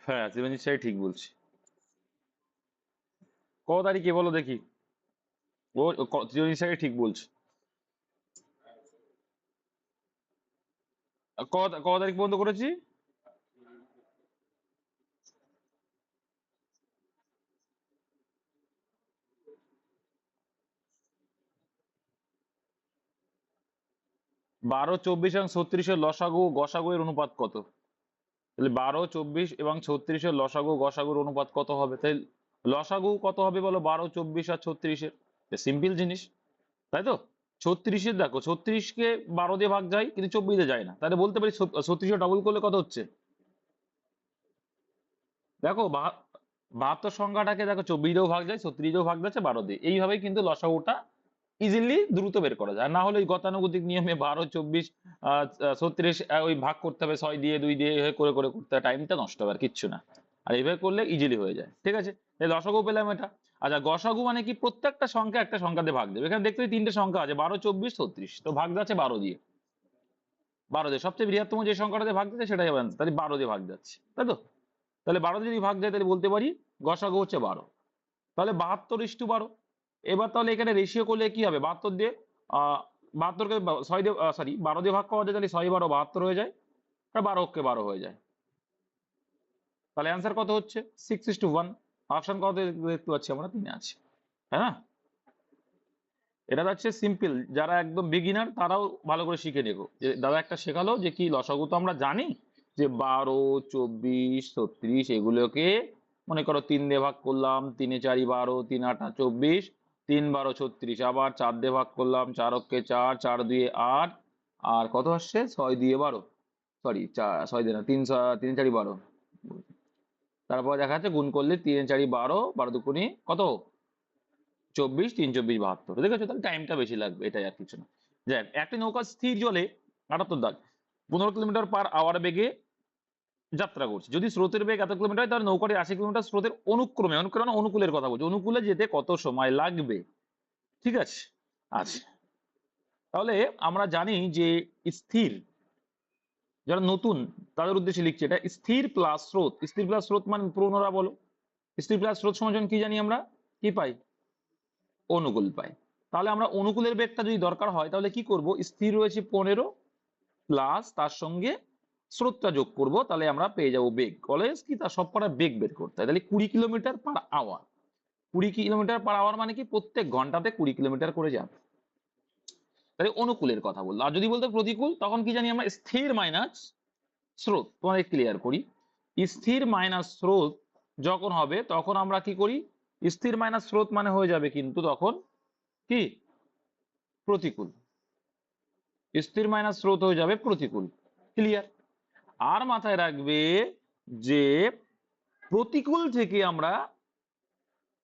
হ্যাঁ, ত্রিভুজ সাই ঠিক বলছি। কত তারিখে বলো দেখি? ও ত্রিভুজ সাই ঠিক বলছে। কত তারিখ পর্যন্ত করেছি? 12, 24 এবং 36-এর লসাগু গসাগু এর অনুপাত কত? তাহলে 12, 24 এবং 36-এর লসাগু গসাগুর অনুপাত কত হবে? তাই লসাগু কত হবে বলো, 12, 24 আর 36-এর? সিম্পল জিনিস, তাই তো? 36-এর দেখো, 36-কে 12 দিয়ে ভাগ যায় কিন্তু 24 যায় না, তাহলে বলতে পারি 36 ডবল করলে কত হচ্ছে? দেখো 72 সংখ্যাটাকে দেখো 24 দিয়েও ভাগ যায়, 36 দিয়েও ভাগ যাচ্ছে, 12 দিয়ে। এইভাবেই কিন্তু লসাগুটা ইজিলি দ্রুত বের করা যায়। আর না হলে ওই গতানুগতিক নিয়মে 12, 24, 36 ওই ভাগ করতে হবে 6 দিয়ে 2 দিয়ে, এভাবে করে করে করতে হবে, টাইমটা নষ্ট হবে, আর কিচ্ছু না। আর এইভাবে করলে ইজিলি হয়ে যায়, ঠিক আছে? এই লসাগু পেলাম এটা। আচ্ছা, গসাগু মানে কি? প্রত্যেকটা সংখ্যা একটা সংখ্যা দিয়ে ভাগ দেবে। এখানে দেখতে পাচ্ছি তিনটে সংখ্যা আছে, 12, 24, 36, তো ভাগ যাচ্ছে 12 দিয়ে। 12 দিয়ে সবচেয়ে বৃহত্তম যে সংখ্যাটা দিয়ে ভাগ দিচ্ছে সেটাই হবে answer। তাহলে 12 দিয়ে ভাগ যাচ্ছে, তাই তো? তাহলে 12 দিয়ে যদি ভাগ যায় তাহলে বলতে পারি গসাগু হচ্ছে 12। তাহলে 72:12। এবার তাহলে এখানে রেশিও করলে কি হবে? 72 দিয়ে 72কে 6 দিয়ে, সরি 12 দিয়ে ভাগ করা যায়, তাহলে 6 12 72 হয়ে যায়, আর 12 হয়ে যায়। তাহলে অ্যান্সার কত হচ্ছে? 6:1। অপশন কত দেখতে পাচ্ছি আমরা? 3-এ আছে, তাই না? এটা হচ্ছে সিম্পল, যারা একদম বিগিনার তারাও ভালো করে শিখে নেবো। যে দাদা একটা শেখালো যে কি লসাগু তো আমরা জানি, যে 12, 24, 36 এগুলোকে মনে করো 3 দিয়ে ভাগ করলাম, 3 এ 4 12, 3 8 24, 3 12 36, আবার 4 দিয়ে ভাগ করলাম, 4 অক্ষে 4, 4 2 8, আর কত আসছে? 6 দিয়ে 12, সরি 6 দিয়ে না, 3 3 4 12। তারপর দেখা যাচ্ছে গুণ করলে 3 4 12, 12 দুগুণে কত? 24, 3 24 72, দেখেছো? তাহলে টাইমটা বেশি লাগবে, এটাই আর কিছু না। যাক, একটি নৌকা স্থির জলে 78 দাগ 15 কিলোমিটার/আওয়ার বেগে যাত্রা করছে। যদি স্রোতের বেগ এত কিলোমিটার হয়, তাহলে নৌকাটি 80 কিলোমিটার স্রোতের অনুক্রমে, অনুক্রমে মানে অনুকূলের কথা বলছি, অনুকূলে যেতে কত সময় লাগবে? ঠিক আছে। আচ্ছা, তাহলে আমরা জানি যে স্থির, যারা নতুন তাদের উদ্দেশ্যে লিখছে, এটা স্থির প্লাস স্রোত। স্থির প্লাস স্রোত মানে পুরোনোরা বলো, স্থির প্লাস স্রোত সমান কি জানি আমরা? কি পাই? অনুকূল পাই। তাহলে আমরা অনুকূলের বেগটা যদি দরকার হয় তাহলে কি করব? স্থির রয়েছে 15 প্লাস তার সঙ্গে স্রোতটা যোগ করব, তাহলে আমরা পেয়ে যাব বেগ। কলেজ কি তার সব কটা বেগ বের করতে হয়, তাহলে 20 কিলোমিটার/আওয়ার। 20 কিলোমিটার/আওয়ার মানে কি? প্রত্যেক ঘন্টাতে 20 কিলোমিটার করে যাবে। তাহলে অনুকূলের কথা বললো। আর যদি বলতো প্রতিকূল, তখন কি জানি আমরা? স্থির মাইনাস স্রোত। তোমাদের ক্লিয়ার করি, স্থির মাইনাস স্রোত যখন হবে তখন আমরা কি করি? স্থির মাইনাস স্রোত মানে হয়ে যাবে কিন্তু তখন কি? প্রতিকূল। স্থির মাইনাস স্রোত হয়ে যাবে প্রতিকূল। ক্লিয়ার? আর মাথায় রাখবে যে প্রতিকূল থেকে আমরা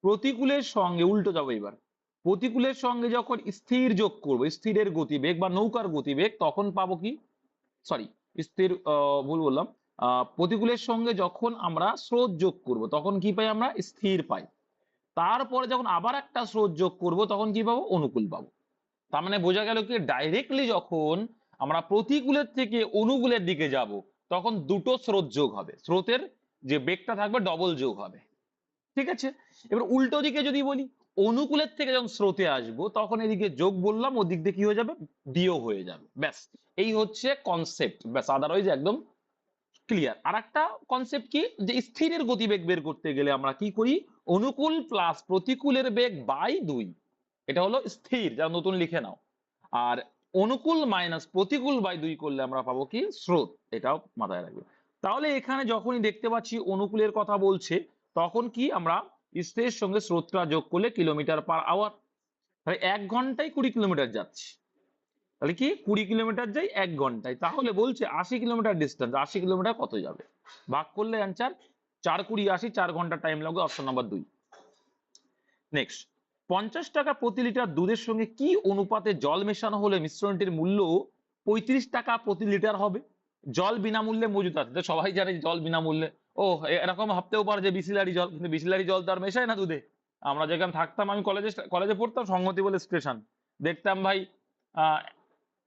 প্রতিকূলের সঙ্গে উল্টো যাবো এবার। প্রতিকূলের সঙ্গে যখন স্থির যোগ করব, স্থিরের গতিবেগ বা নৌকার গতিবেগ, তখন পাবো কি? সরি, স্থির ভুল বললাম। প্রতিকূলের সঙ্গে যখন আমরা স্রোত যোগ করব তখন কি পাই আমরা? স্থির পাই। তারপরে যখন আবার একটা স্রোত যোগ করব তখন কি পাবো? অনুকূল পাবো। তার মানে বোঝা গেল কি, ডাইরেক্টলি যখন আমরা প্রতিকূলের থেকে অনুকূলের দিকে যাব তখন দুটো স্রোত যোগ হবে, স্রোতের যে বেগটা থাকবে ডবল যোগ হবে। ঠিক আছে? এবার উল্টো দিকে যদি বলি, অনুকূলের থেকে যখন স্রোতে আসবো তখন এদিকে যোগ বললাম, ওদিক দিয়ে কি হয়ে যাবে? বিয়োগ হয়ে যাবে। ব্যাস, এই হচ্ছে কনসেপ্ট। ব্যাস, আদারওয়াইজ একদম ক্লিয়ার। আর একটা কনসেপ্ট কি, যে স্থিরের গতিবেগ বের করতে গেলে আমরা কি করি? অনুকূল প্লাস প্রতিকূলের বেগ বাই 2, এটা হলো স্থির, যা নতুন লিখে নাও। আর অনুকূল মাইনাস প্রতিকূল বাই 2 করলে আমরা পাবো কি? স্রোত। এটাও মাথায় রাখবে। তাহলে এখানে যখনই দেখতে পাচ্ছি অনুকূলের কথা বলছে, তখন কি আমরা স্থিরের সঙ্গে স্রোতটা যোগ করলে কিলোমিটার/আওয়ার, তাহলে 1 ঘন্টায় 20 কিলোমিটার যাচ্ছে। তাহলে কি 20 কিলোমিটার যাই 1 ঘন্টায়, তাহলে বলছে 80 কিলোমিটার ডিস্টেন্স, 80 কিলোমিটার কত যাবে? ভাগ করলে অ্যান্সার 4 20 80, 4 ঘন্টা টাইম লাগবে। Option number 2। নেক্সট, 50 টাকা প্রতি লিটার দুধের সঙ্গে কি অনুপাতে জল মেশানো হলে মিশ্রণটির মূল্য 35 টাকা প্রতি লিটার হবে? জল বিনামূল্যে মজুত আছে, তো সবাই জানে জল বিনামূল্যে। ও, এরকম ভাবতেও পারে যে বিসিলারি জল, কিন্তু বিসিলারি জল তো আর মেশায় না দুধে। আমরা যেখানে থাকতাম, আমি কলেজে কলেজে পড়তাম সংগতি বলে স্টেশন, দেখতাম ভাই আহ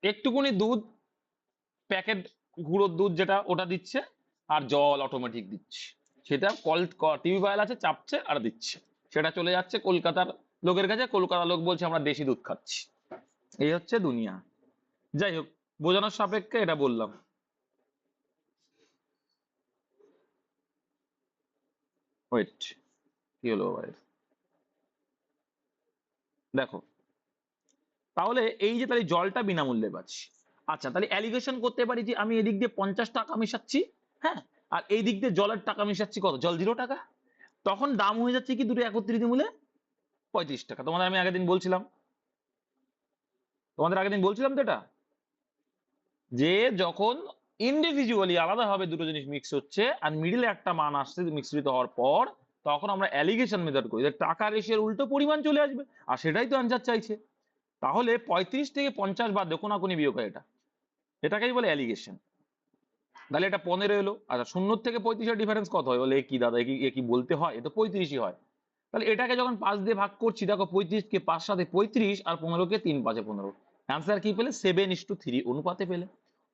একটুকুনি দুধ, প্যাকেট গুঁড়োর দুধ যেটা, ওটা দিচ্ছে, আর জল অটোমেটিক দিচ্ছে। সেটা টিউবওয়েল আছে, চাপছে আর দিচ্ছে, সেটা চলে যাচ্ছে কলকাতার লোকের কাছে, কলকাতার লোক বলছে আমরা দেশি দুধ খাচ্ছি। এই হচ্ছে দুনিয়া। যাই হোক, বোঝানোর সাপেক্ষে এটা বললাম। ওয়েট, কি হলো ভাই? দেখো, তাহলে এই যে তাহলে জলটা বিনামূল্যে পাচ্ছি। আচ্ছা, তাহলে অ্যালিগেশন করতে পারি যে আমি এদিক দিয়ে 50 টাকা মিশাচ্ছি, হ্যাঁ, আর এই দিক দিয়ে জলের টাকা মিশাচ্ছি কত, জল 0 টাকা। তখন দাম হয়ে যাচ্ছে কি দুটো একত্রিত মূল্যে 35 টাকা। তোমাদের আমি আগের দিন বলছিলাম, তো এটা যে যখন ইন্ডিভিজুয়ালি আলাদাভাবে দুটো জিনিস মিক্স হচ্ছে আর মিডিলে একটা মান আসছে মিশ্রিত হওয়ার পর, তখন আমরা অ্যালিগেশন মেথড করি, টাকা রেশিওর উল্টো পরিমাণ চলে আসবে, আর সেটাই তো আনসার চাইছে। তাহলে 35 থেকে 50 বাদ দিয়ে কোনাকুনি বিয়োগ হয়, এটাকেই বলে অ্যালিগেশন। তাহলে এটা 15 এলো। আচ্ছা, 0 থেকে 35 ডিফারেন্স কত হয়? বলে কি দাদা, এ কি বলতে হয়, এ তো 35ই হয়। তাহলে এটাকে যখন 5 দিয়ে ভাগ করছি, দেখো 35 কে 5 সাথে 35 আর 15 কে 3 5 15, অ্যান্সার কি পেলে? 7:3 অনুপাতে পেলে।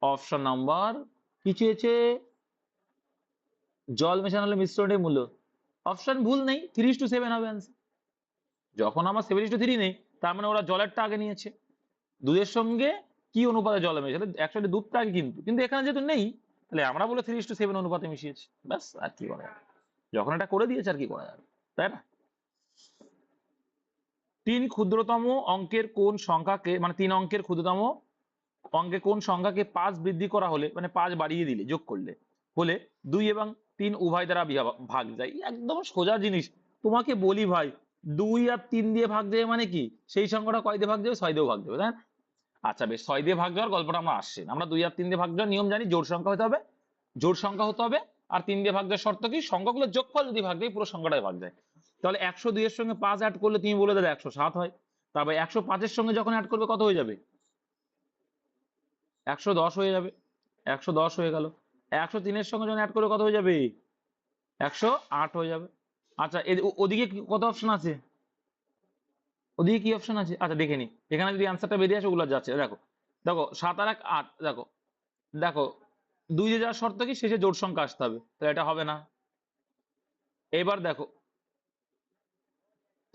অপশন নাম্বার কি চেয়েছে? জল মেশানো হলে মিশ্রণের মূল্য। অপশন ভুল নেই, 3:7 হবে অ্যান্সার। যখন আমার 7:3 নেই, তার মানে ওরা জলেরটা আগে নিয়েছে। দুধের সঙ্গে কি অনুপাতে জল মেশালে? অ্যাকচুয়ালি দুধটা আগে, কিন্তু এখানে যেহেতু নেই, তাহলে আমরা বলে 3:7 অনুপাতে মিশিয়েছি, ব্যাস। আর কি করা যাবে, যখন এটা করে দিয়েছে আর কি করা যাবে, তাই না? 3 ক্ষুদ্রতম অঙ্কের কোন সংখ্যাকে, মানে 3 অঙ্কের ক্ষুদ্রতম অঙ্কে কোন সংখ্যাকে 5 বৃদ্ধি করা হলে, মানে 5 বাড়িয়ে দিলে, যোগ করলে হলে 2 এবং 3 উভয় দ্বারা ভাগ যায়? একদম সোজা জিনিস। তোমাকে বলি ভাই, 2 আর 3 দিয়ে ভাগ দেবে মানে কি, সেই সংখ্যাটা কয় দিয়ে ভাগ দেবে? 6 দিয়েও ভাগ দেবে, তাই না? আচ্ছা বেশ, 6 দিয়ে ভাগ দেওয়ার গল্পটা আমরা আসছে না। আমরা 2 আর 3 দিয়ে ভাগ দেওয়ার নিয়ম জানি, জোড় সংখ্যা হতে হবে, জোড় সংখ্যা হতে হবে। আর 3 দিয়ে ভাগ দেওয়ার শর্ত কি? সংখ্যাগুলোর যোগফল যদি ভাগ দেয়, পুরো সংখ্যাটাই ভাগ যায়। তাহলে 102 এর সঙ্গে 5 অ্যাড করলে তুমি বলে দেবে 107 হয়। তারপর 105 এর সঙ্গে যখন অ্যাড করবে কত হয়ে যাবে? 110 হয়ে যাবে। 110 হয়ে গেল। 103 এর সঙ্গে যখন অ্যাড করবে কত হয়ে যাবে? 108 হয়ে যাবে। আচ্ছা, ওদিকে কত অপশন আছে? ওদিকে কি অপশন আছে? আচ্ছা দেখে নি, এখানে যদি অ্যান্সারটা বেরিয়ে আসে, ওগুলো যাচ্ছে। দেখো দেখো 7 আর 1 8, দেখো দেখো 2 দিয়ে যাওয়ার শর্ত কি? শেষে জোড় সংখ্যা আসতে হবে, তাহলে এটা হবে না। এবার দেখো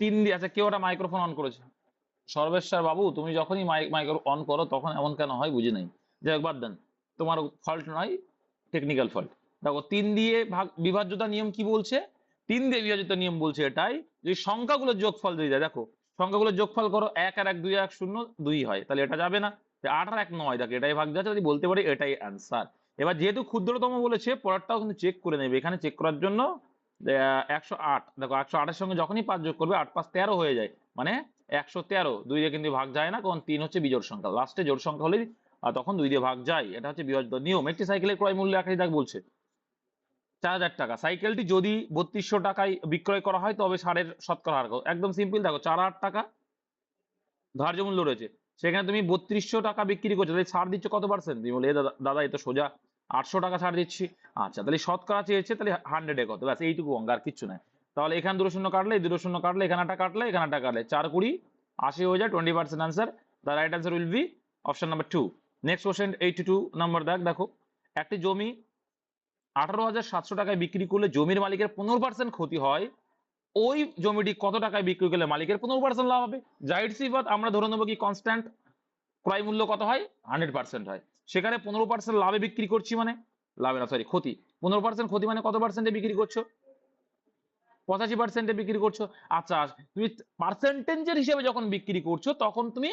3 দিয়ে, আচ্ছা কেউ একটা মাইক্রোফোন অন করেছে। সর্বেশ্বর বাবু, তুমি যখনই মাইক্রো অন করো তখন এমন কেন হয় বুঝি নাই। যাই হোক, বাদ দেন, তোমার ফল্ট নয়, টেকনিক্যাল ফল্ট। দেখো 3 দিয়ে বিভাজ্যতা নিয়ম কি বলছে? 3 দিয়ে বিভাজ্যতা নিয়ম বলছে এটাই, যে সংখ্যাগুলোর যোগফল দিয়ে যায়। দেখো সংখ্যাগুলোর যোগফল করো, 1 আর 1 2 আর 1 0 2 হয়, তাহলে এটা যাবে না। 8 আর 1 9, দেখো এটাই ভাগ যাচ্ছে, যদি বলতে পারি এটাই অ্যান্সার। এবার যেহেতু ক্ষুদ্রতম বলেছে, পরেরটাও কিন্তু চেক করে নেবে। এখানে চেক করার জন্য 108, দেখো 108 এর সঙ্গে যখনই 5 যোগ করবে, 8 5 13 হয়ে যায়, মানে 113। 2 দিয়ে কিন্তু ভাগ যায় না, কারণ 3 হচ্ছে বিজোড় সংখ্যা, লাস্টে জোড় সংখ্যা হলে তখন 2 দিয়ে ভাগ যায়। এটা হচ্ছে বিভাজ্য নিয়ম। একটি সাইকেলের ক্রয় মূল্য 1,000 টাকা বলছে, 4,000 টাকা। সাইকেলটি যদি 3200 টাকায় বিক্রয় করা হয়, তবে সারের শতকরা হার কত? একদম সিম্পল, দেখো 4,000 টাকা ধার্য মূল্য রয়েছে, সেখানে তুমি 3200 টাকা বিক্রি করছো, তাহলে ছাড় দিচ্ছ কত পার্সেন্ট? তুমি বলে দাদা এ তো সোজা 800 টাকা ছাড় দিচ্ছি। আচ্ছা, তাহলে শতকরা চেয়েছে, তাহলে 100-এ কত? ব্যাস এইটুকু অঙ্ক, আর কিচ্ছু নাই। তাহলে এখানে দুটো শূন্য কাটলে, এই দুটো শূন্য কাটলে, এখানে একটা কাটলে, এখানে একটা কাটলে, 4 20 80 হয়ে যায়, 20% answer. The right answer will be option number 2। Next question 82 number দাগ। দেখো একটি জমি 18,700 টাকায় বিক্রি করলে জমির মালিকের 15% ক্ষতি হয়, ওই জমিটি কত টাকায় বিক্রি করলে মালিকের 15% লাভ হবে? জাহির সি বাত, আমরা ধরে নেবো কি কনস্ট্যান্ট ক্রয় মূল্য কত হয়? 100% হয়। সেখানে 15% লাভে বিক্রি করছি, মানে লাভে না, সরি ক্ষতি। 15% ক্ষতি মানে কত পার্সেন্টে বিক্রি করছো? 85%-এ বিক্রি করছো। আচ্ছা, তুমি পার্সেন্টেজের হিসেবে যখন বিক্রি করছো, তখন তুমি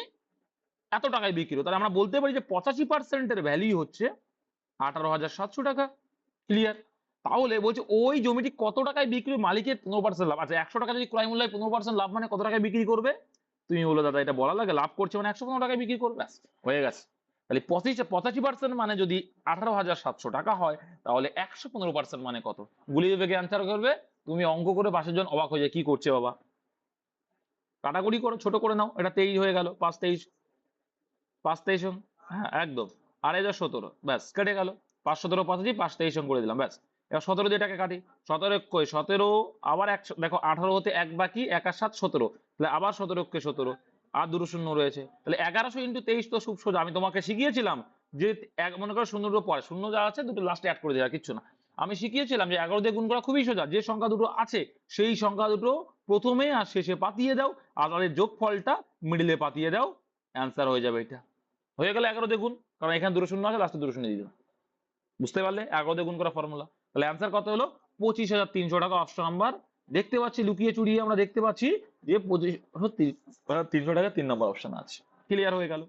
এত টাকায় বিক্রি করো, তাহলে আমরা বলতে পারি যে 85%-এর ভ্যালু হচ্ছে 18,700 টাকা। ক্লিয়ার? তাহলে বলছে ওই জমিটি কত টাকায় বিক্রি, মালিকের 15% লাভ। আচ্ছা, 100 টাকা যদি ক্রয় মূল্য হয়, 15% লাভ মানে কত টাকায় বিক্রি করবে? তুমি বলো দাদা এটা বলা লাগে, লাভ করছে মানে 115 টাকায় বিক্রি করবে, ব্যাস হয়ে গেছে। তাহলে 85% মানে যদি 18,700 টাকা হয়, তাহলে 115% মানে কত? গুলিয়ে বেগে অ্যান্সার করবে। তুমি অঙ্ক করে পাশের জন অবাক হয়ে যায়, কি করছে বাবা? কাটাকুটি করো, ছোট করে নাও। এটা 23 হয়ে গেল, 5 23, 5 23, হ্যাঁ একদম। আর এই যে 17, ব্যাস কেটে গেল। 5 17 85, 5 23 করে দিলাম, ব্যাস। এবার 17 দিয়ে এটাকে কাটি। 17 কই 17, আবার 1, দেখো 18 হতে 1 বাকি, 1 আর 7 17, তাহলে আবার 17 কে 17, আর দুটো শূন্য রয়েছে, তাহলে 1100 ইন্টু 23 তো খুব সোজা। আমি তোমাকে শিখিয়েছিলাম যে মনে করো শূন্যর পরে শূন্য যা আছে দুটো লাস্টে অ্যাড করে দেওয়া, কিচ্ছু না। আমি শিখিয়েছিলাম যে 11 দিয়ে গুণ করা খুবই সোজা, যে সংখ্যা দুটো আছে সেই সংখ্যা দুটো প্রথমে আর শেষে পাতিয়ে দাও, আর তাদের যোগফলটা মিডিলে পাতিয়ে দাও, অ্যান্সার হয়ে যাবে। এটা হয়ে গেল 11 দিয়ে গুণ, কারণ এখানে দুটো শূন্য আছে, লাস্টে দুটো শূন্য দিয়ে দিলাম। বুঝতে পারলে 11 দিয়ে গুণ করা ফর্মুলা? তাহলে অ্যান্সার কত হলো? 25,300 টাকা। অপশন নাম্বার দেখতে পাচ্ছি, লুকিয়ে চুরিয়ে আমরা দেখতে পাচ্ছি যে 25,300 টাকা 3 নম্বর অপশন আছে। ক্লিয়ার হয়ে গেল।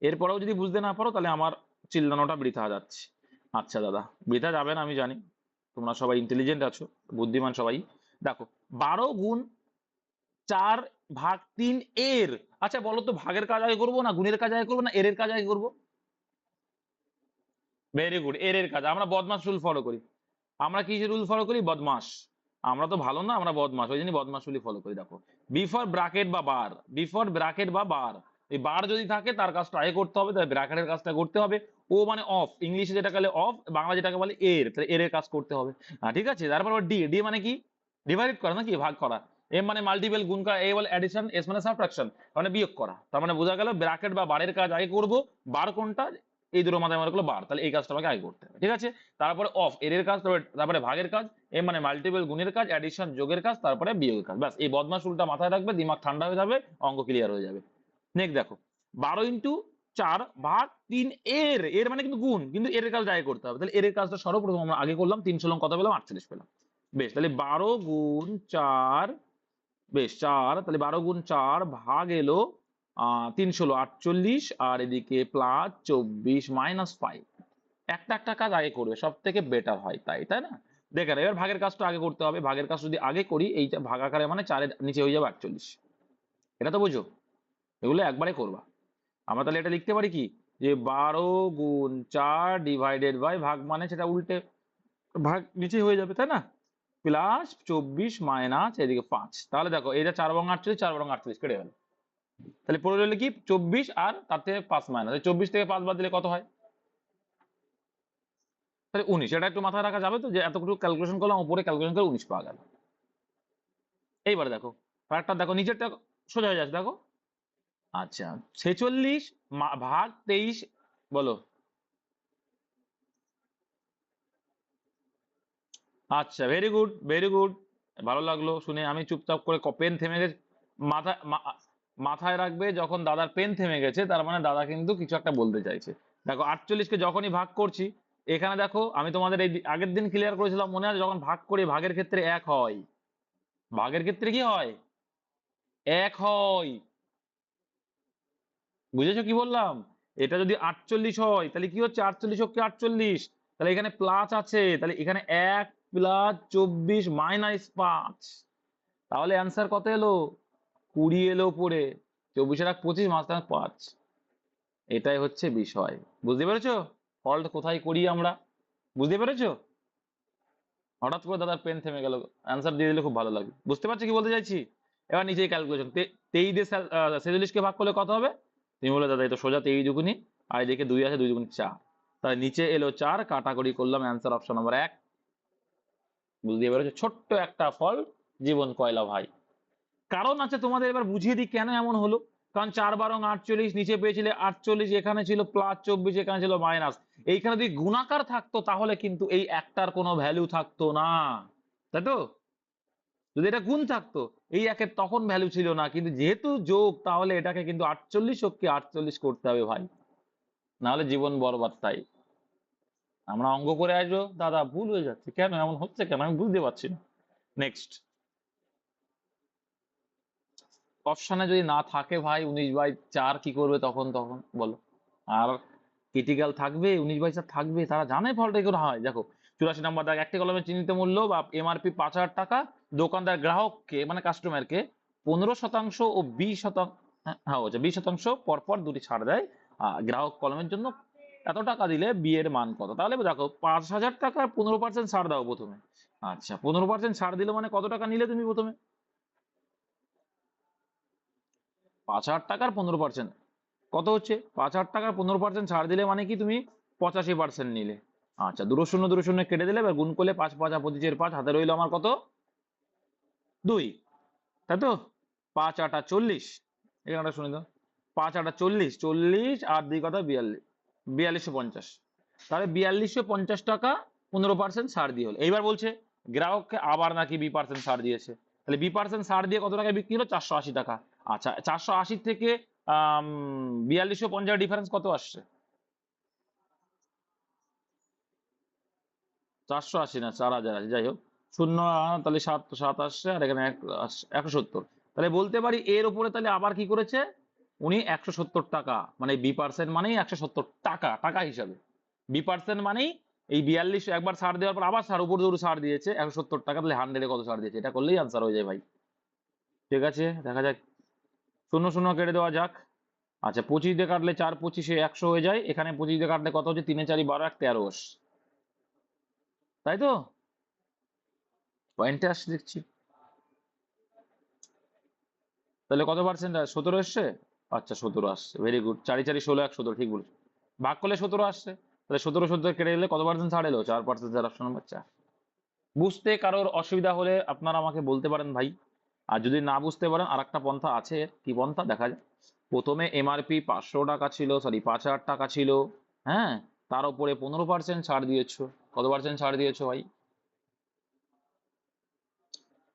এরপরেও যদি বুঝতে না পারো তাহলে আমার চিল্লানোটা বৃথা যাচ্ছে। আচ্ছা দাদা, বৃথা যাবে না আমি জানি, তোমরা সবাই ইন্টেলিজেন্ট আছো, বুদ্ধিমান সবাই। দেখো 12 গুণ 4 ভাগ 3 এর, আচ্ছা বলো তো ভাগের কাজ আগে করবো না গুণের কাজ আগে করবো না এর কাজ আগে করবো? ভেরি গুড, এর কাজ। আমরা বদমাস রুল ফলো করি। আমরা কি রুল ফলো করি? বদমাস। আমরা তো ভালো না, আমরা বদমাস, ওই জন্য বদমাস রুলই ফলো করি। দেখো বিফোর ব্র্যাকেট বা বার, বিফোর ব্র্যাকেট বা বার, এই বার যদি থাকে তার কাজটা আগে করতে হবে, তাহলে ব্র্যাকেটের কাজটা করতে হবে। ও মানে অফ, ইংলিশে যেটাকে বলে অফ, বাংলা যেটাকে বলে এর, তাহলে এর কাজ করতে হবে। ঠিক আছে, তারপর ডি, ডি মানে কি? ডিভাইড করা নাকি ভাগ করা। এম মানে মাল্টিপল গুণ করা, এ বলে অ্যাডিশন, এস মানে সাবট্রাকশন মানে বিয়োগ করা। তার মানে বোঝা গেল ব্র্যাকেট বা বারের কাজ আগে করব, বার কোনটা? এই দুটো মাথায় মনে করলো বার, তাহলে এই কাজটা আমাকে আগে করতে হবে। ঠিক আছে, তারপরে অফ এর কাজ, তারপরে ভাগের কাজ, এম মানে মাল্টিপল গুণের কাজ, অ্যাডিশন যোগের কাজ, তারপরে বিয়োগের কাজ। ব্যাস, এই বদমাস রুলটা মাথায় রাখবে, দিমাগ ঠান্ডা হয়ে যাবে, অঙ্ক ক্লিয়ার হয়ে যাবে। নেক্সট দেখো 12 × 4 ভাগ 3 এর, এর মানে কিন্তু গুণ, কিন্তু এর কাজটা আগে করতে হবে। তাহলে এর কাজটা সর্বপ্রথম আমরা আগে করলাম, 300 লং কত পেলাম? 48 পেলাম। বেশ, তাহলে 12 × 4, বেশ 4, তাহলে 12 × 4 ভাগ এলো 348, আর এদিকে +24 - 5। একটা একটা কাজ আগে করবে, সব থেকে বেটার হয়, তাই তাই না? দেখেন এবার ভাগের কাজটা আগে করতে হবে। ভাগের কাজ যদি আগে করি, এইটা ভাগাকারে মানে 4-এর নিচে হয়ে যাবে 48। এটা তো বুঝো, এগুলো একবারে করবা। আমরা তাহলে এটা লিখতে পারি কি, যে 12 × 4 ডিভাইডেড বাই, ভাগ মানে সেটা উল্টে ভাগ নিচে হয়ে যাবে, তাই না? +24 - এদিকে 5। তাহলে দেখো এটা 4 বং 48, 4 বং 48 কেটে গেল। তাহলে পড়ে রইল কি 24, আর তার থেকে 5 মাইনাস, 24 থেকে 5 বাদ দিলে কত হয়? তাহলে 19। এটা একটু মাথায় রাখা যাবে তো, যে এতটুকু ক্যালকুলেশন করলাম, উপরে ক্যালকুলেশন করে 19 পাওয়া গেল। এইবারে দেখো ফারাকটা দেখো, নিচেরটা সোজা হয়ে যাচ্ছে দেখো। আচ্ছা 46 ভাগ 23, বলো। আচ্ছা ভেরি গুড, ভেরি গুড, ভালো লাগলো শুনে। আমি চুপচাপ করে পেন থেমে গেছে, মাথায় মাথায় রাখবে, যখন দাদার পেন থেমে গেছে তার মানে দাদা কিন্তু কিছু একটা বলতে চাইছে। দেখো 48 কে যখনই ভাগ করছি, এখানে দেখো আমি তোমাদের এই আগের দিন ক্লিয়ার করেছিলাম, মনে আছে? যখন ভাগ করি ভাগের ক্ষেত্রে 1 হয়, ভাগের ক্ষেত্রে কি হয়? 1 হয়। বুঝেছো কি বললাম? এটা যদি 48 হয় তাহলে কি হচ্ছে? 48 কে 48, তাহলে এখানে প্লাস আছে, তাহলে এখানে 1 + 24 - 5, তাহলে অ্যান্সার কত এলো? 20 এলো উপরে। 24 আর 25, মাঝখানে 5। এটাই হচ্ছে বিষয়। বুঝতে পেরেছো ফল্ট কোথায় করি আমরা? বুঝতে পেরেছো? হঠাৎ করে দাদার পেন থেমে গেল, অ্যান্সার দিয়ে দিলে খুব ভালো লাগে। বুঝতে পারছো কি বলতে চাইছি? এবার নিচে ক্যালকুলেশন, 23 দিয়ে 47 কে ভাগ করলে কত হবে? তুমি বলে দাদা এই তো সোজা 23 দুগুনি, আর এদিকে 2 আছে, 2 দুগুনি 4, তাহলে নিচে এলো 4, কাটাকুটি করলাম, অ্যান্সার অপশন নম্বর 1। বুঝতে পেরেছো? ছোট্ট একটা ফল, জীবন কয়লা ভাই। কারণ আছে তোমাদের, এবার বুঝিয়ে দিই কেন এমন হলো। কারণ 4 × 12 = 48, নিচে পেয়েছিলে 48, এখানে ছিল +24, এখানে ছিল মাইনাস। এইখানে যদি গুণাকার থাকতো তাহলে কিন্তু এই একটার কোনো ভ্যালু থাকতো না, তাই তো? যদি এটা গুণ থাকতো এই একের তখন ভ্যালু ছিল না, কিন্তু যেহেতু যোগ, তাহলে এটাকে কিন্তু 48 কে 48 করতে হবে ভাই, নাহলে জীবন বরবাদ। তাই আমরা অঙ্ক করে আসবো, দাদা ভুল হয়ে যাচ্ছে কেন, এমন হচ্ছে কেন, আমি বুঝতে পারছি না। নেক্সট অপশনে যদি না থাকে ভাই 19/4 কি করবে তখন? তখন বলো। আর ক্রিটিক্যাল থাকবে, 19/4 থাকবে, তারা জানে ফলটা করে হয়। দেখো 84 নম্বর দাগ, একটি কলমের চিহ্নিত মূল্য বা এমআরপি 5,000 টাকা, দোকানদার গ্রাহককে মানে কাস্টমারকে 15% ও 20%, হ্যাঁ 20% পরপর দুটি ছাড় দেয়। গ্রাহক কলমের জন্য এত টাকা দিলে বি এর মান কত? তাহলে দেখো 5,000 টাকার 15% ছাড় দাও প্রথমে। আচ্ছা 15% ছাড় দিলে মানে কত টাকা নিলে তুমি প্রথমে? 5,000 টাকার 15% কত হচ্ছে? 5,000 টাকার 15% ছাড় দিলে মানে কি তুমি 85% নিলে। আচ্ছা দুটো শূন্য দুটো শূন্য কেটে দিলে, এবার গুণ করলে 5 × 5 = 25, 5 হাতে রইলো আমার কত? 2, তাই তো? 5 × 8 = 40, এখানটা শুনে দাও। 5 × 8 = 40, 40 আর 2 কত? 42, 4250। তাহলে 4250 টাকা 15% ছাড় দিয়ে হলো। এইবার বলছে গ্রাহককে আবার নাকি B% ছাড় দিয়েছে, তাহলে B% ছাড় দিয়ে কত টাকা বিক্রি হলো? 480 টাকা। আচ্ছা, 480 থেকে 4250 ডিফারেন্স কত আসছে? 480 না 4000 আছে, যাই হোক শূন্য, তাহলে 7 আসছে, আর এখানে 170। তাহলে বলতে পারি এর উপরে তাহলে আবার কি করেছে উনি? 170 টাকা, মানে B% মানেই 170 টাকা, টাকা হিসাবে। B% মানেই এই 42 একবার ছাড় দেওয়ার পর আবার ছাড়, উপর দৌড় ছাড় দিয়েছে 170 টাকা, তাহলে 100 কত ছাড় দিয়েছে? এটা করলেই আনসার হয়ে যায় ভাই। ঠিক আছে, দেখা যাক। শূন্য শূন্য কেটে দেওয়া যাক। আচ্ছা, 25 দিয়ে কাটলে 4 25 100 হয়ে যায়। এখানে 25 দিয়ে কাটলে কত হচ্ছে? 3 4 12 13 আসছে, তাই তো? পয়েন্টে আসছে দেখছি। তাহলে কত পার্সেন্ট? 17 এসছে। আচ্ছা, 17 আসছে, ভেরি গুড। 4 4 16 117, ঠিক বলেছো। ভাগ করলে 17 আসছে, তাহলে 17 কেটে গেলে কত পার্সেন্ট ছাড় এলো? 4%, যার অপশন নাম্বার 4। বুঝতে কারোর অসুবিধা হলে আপনারা আমাকে বলতে পারেন ভাই। আর যদি না বুঝতে পারেন, আর একটা পন্থা আছে। কি পন্থা? দেখা যায়। প্রথমে এমআরপি 500 টাকা ছিল, সরি 5000 টাকা ছিল, হ্যাঁ, তার উপরে 15% ছাড় দিয়েছো। কত পার্সেন্ট ছাড় দিয়েছো ভাই?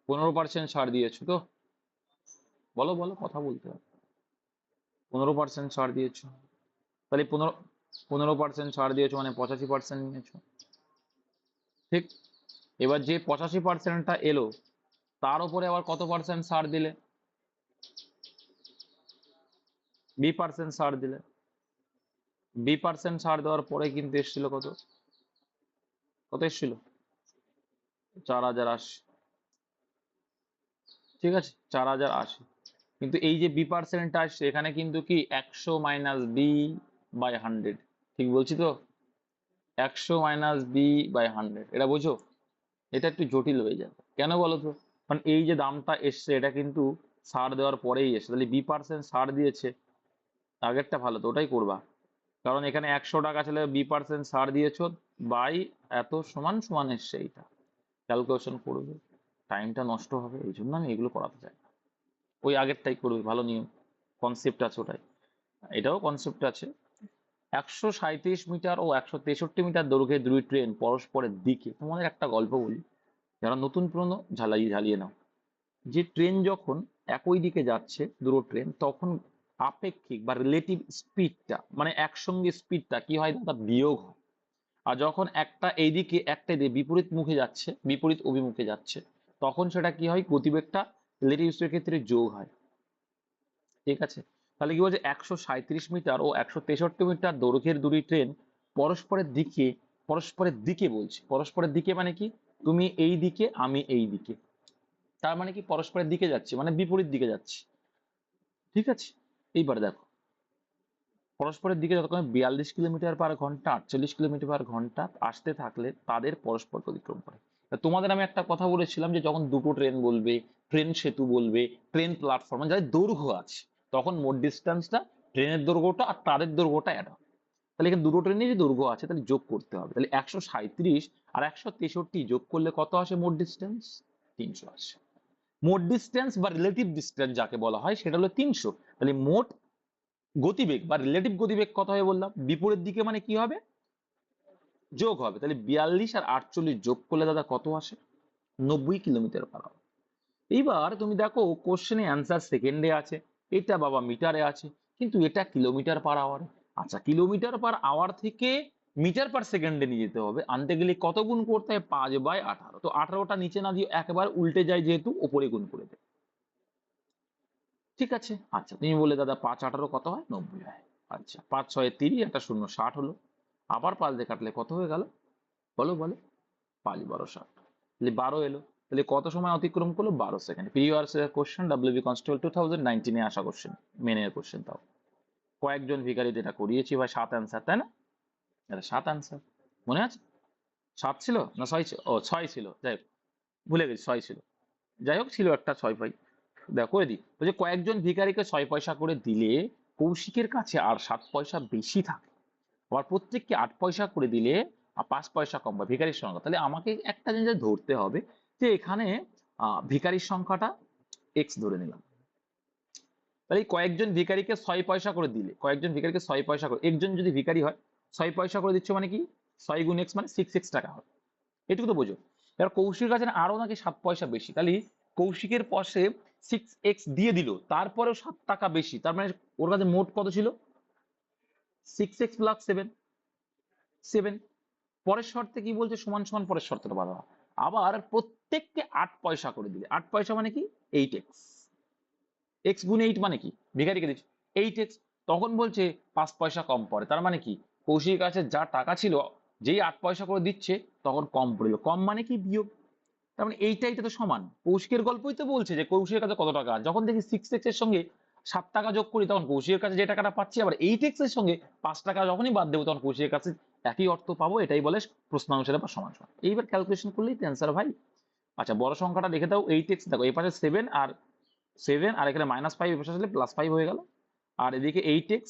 15% ছাড় দিয়েছো তো? বলো বলো, কথা বলতে হবে। 15% ছাড় দিয়েছো, তাহলে 15% ছাড় দিয়েছো মানে 85% নিয়েছো, ঠিক? এবার যে 85%টা এলো, তার উপরে আবার কত পার্সেন্ট ছাড় দিলে? B% ছাড় দিলে। B% ছাড় দেওয়ার পরে কিন্তু এসেছিল কত? কত এসেছিল? 4080। ঠিক আছে, 4080। কিন্তু এই যে B%টা আসছে, এখানে কিন্তু কি 100 মাইনাস B/100, ঠিক বলছি তো? 100 মাইনাস B/100, এটা বোঝো? এটা একটু জটিল হয়ে যাবে, কেন বলো তো? কারণ এই যে দামটা এসছে, এটা কিন্তু ছাড় দেওয়ার পরেই এসছে, তাহলে B% ছাড় দিয়েছে, আগেরটা ভালো তো, ওটাই করবা। কারণ এখানে 100 টাকা ছিল, B% ছাড় দিয়েছো, বাই এত সমান সমান এসছে, এইটা ক্যালকুলেশন করবে, টাইমটা নষ্ট হবে, এই জন্য আমি এগুলো করাতে চাই না। ওই আগেরটাই করবে, ভালো নিয়ম, কনসেপ্ট আছে ওটাই। এটাও কনসেপ্ট আছে। 137 মিটার ও 163 মিটার দৈর্ঘ্যের দুই ট্রেন পরস্পরের দিকে। তোমাদের একটা গল্প বলি, যারা নতুন পুরনো ঝালিয়ে ঝালিয়ে নাও। যে ট্রেন যখন একই দিকে যাচ্ছে, দুটো ট্রেন, তখন আপেক্ষিক বা রিলেটিভ স্পিডটা, মানে একসঙ্গে স্পিডটা কি হয় দাদা? বিয়োগ হয়। আর যখন একটা এইদিকে একটা দিয়ে বিপরীত মুখে যাচ্ছে, বিপরীত অভিমুখে যাচ্ছে, তখন সেটা কি হয়? গতিবেগটা রিলেটিভ স্পিডের ক্ষেত্রে যোগ হয়। ঠিক আছে, তাহলে কি বলছে? 137 মিটার ও 163 মিটার দৈর্ঘ্যের দুটি ট্রেন পরস্পরের দিকে, পরস্পরের দিকে বলছে, পরস্পরের দিকে মানে কি? তুমি এই দিকে, আমি এই দিকে, তার মানে কি পরস্পরের দিকে যাচ্ছে, মানে বিপরীত দিকে যাচ্ছে। ঠিক আছে, এইবার দেখো, পরস্পরের দিকে যতক্ষণ 42 কিলোমিটার/ঘন্টা 48 কিলোমিটার/ঘন্টা আসতে থাকলে তাদের পরস্পর অতিক্রম করে। তা তোমাদের আমি একটা কথা বলেছিলাম যে যখন দুটো ট্রেন বলবে, ট্রেন সেতু বলবে, ট্রেন প্ল্যাটফর্ম, যাদের দৈর্ঘ্য আছে, তখন মোট ডিস্টেন্সটা, ট্রেনের দৈর্ঘ্যটা আর তাদের দৈর্ঘ্যটা অ্যাড হবে। তাহলে এখানে দুটো ট্রেনের যে দৈর্ঘ্য আছে, তাহলে যোগ করতে হবে। তাহলে 137 আর 163 যোগ করলে কত আসে মোট ডিস্টেন্স? 300 আসে। মোট ডিস্টেন্স বা রিলেটিভ ডিস্টেন্স যাকে বলা হয়, সেটা হলো 300। তাহলে মোট গতিবেগ বা রিলেটিভ গতিবেগ কত হবে বললাম? বিপরীত দিকে মানে কি হবে? যোগ হবে। তাহলে 42 আর 48 যোগ করলে দাদা কত আসে? 90 কিলোমিটার/আওয়ার। এইবার তুমি দেখো কোশ্চেনে অ্যান্সার সেকেন্ডে আছে, এটা বাবা মিটারে আছে, কিন্তু এটা কিলোমিটার/আওয়ারে। আচ্ছা, কিলোমিটার/আওয়ার থেকে মিটার/সেকেন্ডে নিয়ে যেতে হবে, আনতে গেলে কত গুণ করতে হয়? 5/18। তো 18টা নিচে না দিয়ে একেবারে উল্টে যায়, যেহেতু ওপরে গুণ করে দেয়। ঠিক আছে, আচ্ছা তুমি বলে দাদা 5 18 কত হয়? 90 হয়। আচ্ছা, 5 6 30, একটা শূন্য, 60 হলো। আবার 5 দিয়ে কাটলে কত হয়ে গেল? বলো বলো। 5 12 60, তাহলে 12 এলো। তাহলে কত সময় অতিক্রম করলো? 12 second. Previous question, WB constable 2019 এ আসা কোশ্চেন, মেনের কোশ্চেন তাও। কয়েকজন ভিখারি যেটা করিয়েছি ভাই, 7 অ্যান্সার, তাই না? এটা 7 অ্যান্সার, মনে আছে? 7 ছিল না 6 ছিল? ও 6 ছিল, যাই হোক, ভুলে গেছি, 6 ছিল। যাই হোক, ছিল একটা 6 পাই। দেখো করে দিই, বলছে কয়েকজন ভিখারিকে 6 পয়সা করে দিলে কৌশিকের কাছে আর 7 পয়সা বেশি থাকে। আবার প্রত্যেককে 8 পয়সা করে দিলে 5 পয়সা কম পায় ভিখারির সংখ্যা। তাহলে আমাকে একটা জিনিস ধরতে হবে, যে এখানে ভিখারির সংখ্যাটা এক্স ধরে নিলাম। তাহলে এই কয়েকজন ভিখারিকে 6 পয়সা করে দিলে, কয়েকজন ভিখারিকে 6 পয়সা করে, একজন যদি ভিখারি হয় 6 পয়সা করে দিচ্ছে, মানে কি 6 গুণ এক্স মানে 6x টাকা হবে। এটুকু তো বোঝো। এবার কৌশিকের কাছে না আরো নাকি 7 পয়সা বেশি, তাহলে কৌশিকের পাশে 6x দিয়ে দিল, তারপরেও 7 টাকা বেশি, তার মানে ওর কাছে মোট কত ছিল? 6x plus 7। পরের শর্তে কি বলছে? সমান সমান পরের শর্তটা বাধা, আবার প্রত্যেককে 8 পয়সা করে দিলে, 8 পয়সা মানে কি 8x, x গুণে 8 মানে কি ভিখারিকে দিচ্ছে 8x, তখন বলছে 5 পয়সা কম পড়ে, তার মানে কি কৌশিকের কাছে যা টাকা ছিল যেই 8 পয়সা করে দিচ্ছে তখন কম পড়লো, কম মানে কি বিয়োগ, তার মানে এইটা তো সমান। কৌশিকের গল্পই তো বলছে যে কৌশিকের কাছে কত টাকা, যখন দেখি 6x এর সঙ্গে 7 টাকা যোগ করি তখন কৌশিকের কাছে যে টাকাটা পাচ্ছি, আবার 8x এর সঙ্গে 5 টাকা যখনই বাদ দেবো তখন কৌশিকের কাছে একই অর্থ পাবো, এটাই বলে প্রশ্নানুসারে বা সমান সমান। এইবার ক্যালকুলেশন করলেই তো অ্যান্সার ভাই। আচ্ছা বড় সংখ্যাটা লিখে দাও 8x, দেখো এই পাশে 7 আর এখানে -5 এর পাশে আসলে +5 হয়ে গেল, আর এদিকে 8x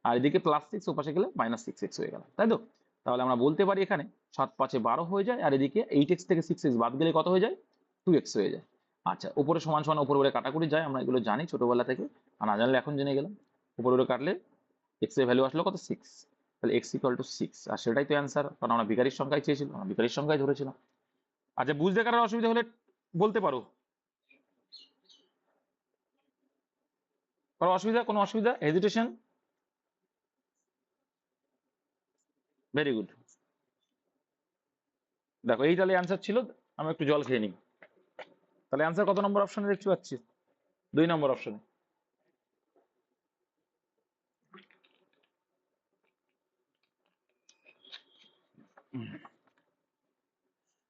আর এদিকে +6 ও পাশে গেলে -6x হয়ে গেল, তাই তো? তাহলে আমরা বলতে পারি এখানে 7 5 12 হয়ে যায়, আর এদিকে 8x থেকে 6x বাদ গেলে কত হয়ে যায়? 2x হয়ে যায়। আচ্ছা উপরে সমান সমান উপরে উপরে কাটাকুটি যায়, আমরা এগুলো জানি ছোটবেলা থেকে, আর না জানলে এখন জেনে গেলাম। উপরে উপরে কাটলে x এর ভ্যালু আসলো কত? 6, তাহলে x = 6, আর সেটাই তো অ্যান্সার, কারণ আমরা বিকারির সংখ্যায় চেয়েছিলাম, আমরা বিকারির সংখ্যায় ধরেছিলাম। আচ্ছা বুঝতে কারোর অসুবিধা হলে বলতে পারো, কারো অসুবিধা, কোনো অসুবিধা, হেজিটেশন? Very good. দেখো এই তাহলে অ্যান্সার ছিল, আমি একটু জল খেয়ে নিই। তাহলে অ্যান্সার কত নম্বর অপশনে দেখতে পাচ্ছি? 2 নম্বর অপশনে।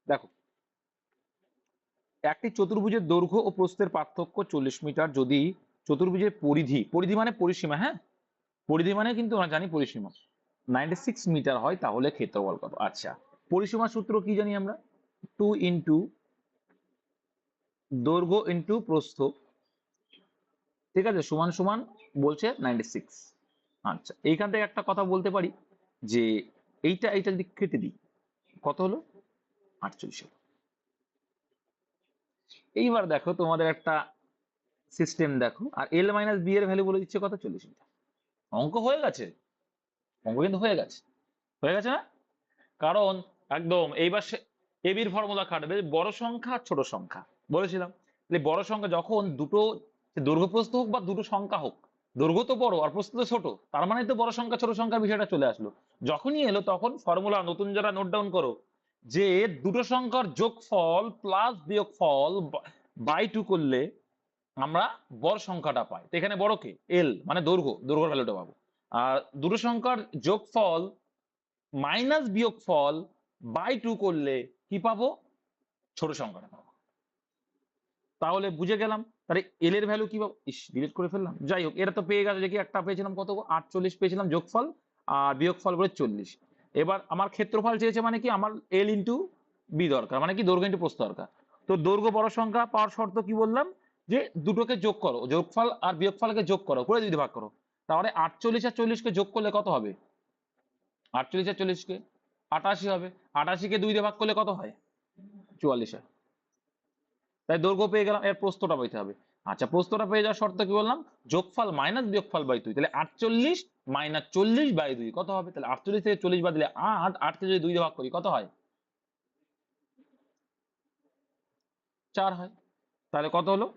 দেখো একটি চতুর্ভুজের দৈর্ঘ্য ও প্রস্থের পার্থক্য 40 মিটার, যদি চতুর্ভুজের পরিধি, পরিধি মানে পরিসীমা, হ্যাঁ পরিধি মানে কিন্তু আমরা জানি পরিসীমা, 96 মিটার হয়, তাহলে ক্ষেত্রফল কত? আচ্ছা পরিসীমার সূত্র কি জানি আমরা? 2 ইন্টু দৈর্ঘ্য ইন্টু প্রস্থ, ঠিক আছে, সমান সমান বলছে 96। আচ্ছা এইখান থেকে একটা কথা বলতে পারি যে এইটা যদি কেটে দিই কত হলো? 48 হলো। এইবার দেখো তোমাদের একটা সিস্টেম দেখো, আর এল মাইনাস বি এর ভ্যালু বলে দিচ্ছে কত? 40 মিটার। অঙ্ক হয়ে গেছে, অঙ্ক কিন্তু হয়ে গেছে, হয়ে গেছে না? কারণ একদম এইবার এবির ফর্মুলা খাটবে বড় সংখ্যা আর ছোট সংখ্যা, বলেছিলাম বড় সংখ্যা যখন দুটো দৈর্ঘ্য প্রস্থ হোক বা দুটো সংখ্যা হোক, দৈর্ঘ্য তো বড় আর প্রস্থ তো ছোট, তার মানে তো বড় সংখ্যা ছোট সংখ্যার বিষয়টা চলে আসলো। যখনই এলো তখন ফর্মুলা নতুন যারা নোট ডাউন করো, যে দুটো সংখ্যার যোগফল প্লাস বিয়োগফল বাই 2 করলে আমরা বড় সংখ্যাটা পাই, তো এখানে বড় কে? এল মানে দৈর্ঘ্যের ভ্যালুটা পাবো। আর দুটো সংখ্যার যোগফল মাইনাস বিয়োগফল বাই 2 করলে কি পাবো? ছোট সংখ্যাটা পাবো। তাহলে বুঝে গেলাম, তাহলে এল এর ভ্যালু কি পাবো? ইস ডিলিট করে ফেললাম, যাই হোক এটা তো পেয়ে গেছে, দেখি একটা পেয়েছিলাম কত? 48 পেয়েছিলাম যোগফল, আর বিয়োগফল করে 40। এবার আমার ক্ষেত্রফল চেয়েছে মানে কি আমার এল ইন্টু বি দরকার, মানে কি দৈর্ঘ্য ইন্টু প্রস্থ দরকার। তো দৈর্ঘ্য বড় সংখ্যা পাওয়ার শর্ত কি বললাম? যে দুটোকে যোগ করো, যোগফল আর বিয়োগফলকে যোগ করো, করে যদি ভাগ করো, তাহলে 48 আর 40 কে যোগ করলে কত হবে? 48 আর 40 কে 88 হবে, 88 কে 2 দিয়ে ভাগ করলে কত হয়? 44 হয়। তাই দৈর্ঘ্য পেয়ে গেলাম, এর প্রস্থটা পেতে হবে। আচ্ছা প্রস্থটা পেয়ে যাওয়ার শর্ত কি বললাম? যোগফল মাইনাস বিয়োগফল বাই 2, তাহলে 48 মাইনাস 40 বাই 2 কত হবে? তাহলে 48 থেকে 40 বাদ দিলে 8, 8 কে যদি 2 দিয়ে ভাগ করি কত হয়? 4 হয়। তাহলে কত হলো?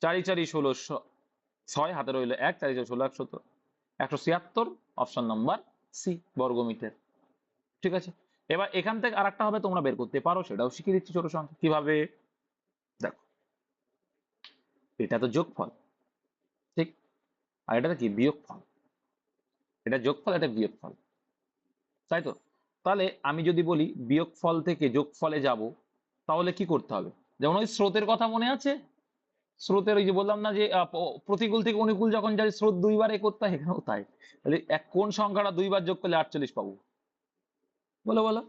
4 4 16, 6 হাতে রইলো 1, 4 4 16, 170, 176, অপশন নাম্বার সি বর্গমিটার। ঠিক আছে, এবার এখান থেকে আরেকটা হবে তোমরা বের করতে পারো, সেটাও শিখিয়ে দিচ্ছি ছোট সংখ্যা কিভাবে। দেখো এটা তো যোগফল, ঠিক, আর এটা কি বিয়োগফল, এটা যোগফল এটা বিয়োগফল, তাই তো? তাহলে আমি যদি বলি বিয়োগফল থেকে যোগফলে যাব, তাহলে কি করতে হবে? যেমন ওই স্রোতের কথা মনে আছে, স্রোতের ওই যে বললাম না যে প্রতিকূল থেকে অনুকূল যখন যাই স্রোত দুইবার এ করতে হয়, এখানেও তাই। তাহলে কোন সংখ্যাটা দুইবার যোগ করলে 48 পাবো? বলো বলো,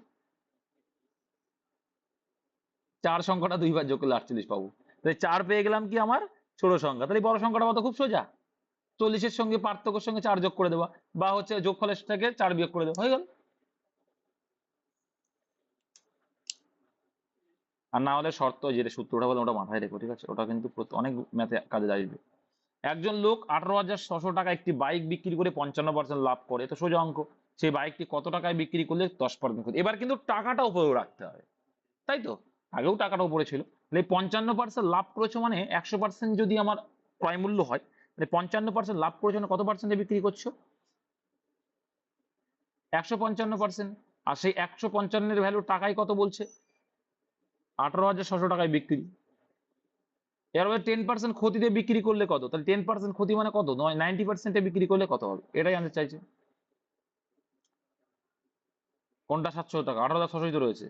4 সংখ্যাটা দুইবার যোগ করলে 48 পাবো। তাহলে 4 পেয়ে গেলাম কি আমার ছোট সংখ্যা, তাহলে বড় সংখ্যাটা কত? খুব সোজা, 40-এর সঙ্গে পার্থক্যের সঙ্গে 4 যোগ করে দেওয়া, বা হচ্ছে যোগফলের থেকে 4 বিয়োগ করে দেওয়া, হয়ে গেল। আর না হলে শর্ত, যেটা সূত্রটা বলে ওটা মাথায় রেখো, ঠিক আছে, ওটা কিন্তু অনেক ম্যাথে কাজে আসবে। একজন লোক 18,600 টাকা একটি বাইক বিক্রি করে 55% লাভ করে, তো সোজা অঙ্ক, সেই বাইকটি কত টাকায় বিক্রি করলে 10% ক্ষতি। এবার কিন্তু টাকাটা উপরে রাখতে হবে, তাই তো? আগেও টাকাটা উপরে ছিল। তাহলে 55% লাভ করেছো মানে 100% যদি আমার ক্রয় মূল্য হয়, তাহলে 55% লাভ করেছো মানে কত পার্সেন্টে বিক্রি করছো? 155%। আর সেই 155 এর ভ্যালু টাকায় কত বলছে? 18,600 টাকায় বিক্রি। এবার 10% ক্ষতিতে বিক্রি করলে কত? তাহলে 10% ক্ষতি মানে কত? 90% বিক্রি করলে কত হবে? এটাই জানতে চাইছে। কোনটা 700 টাকা? 18,600 তো রয়েছে।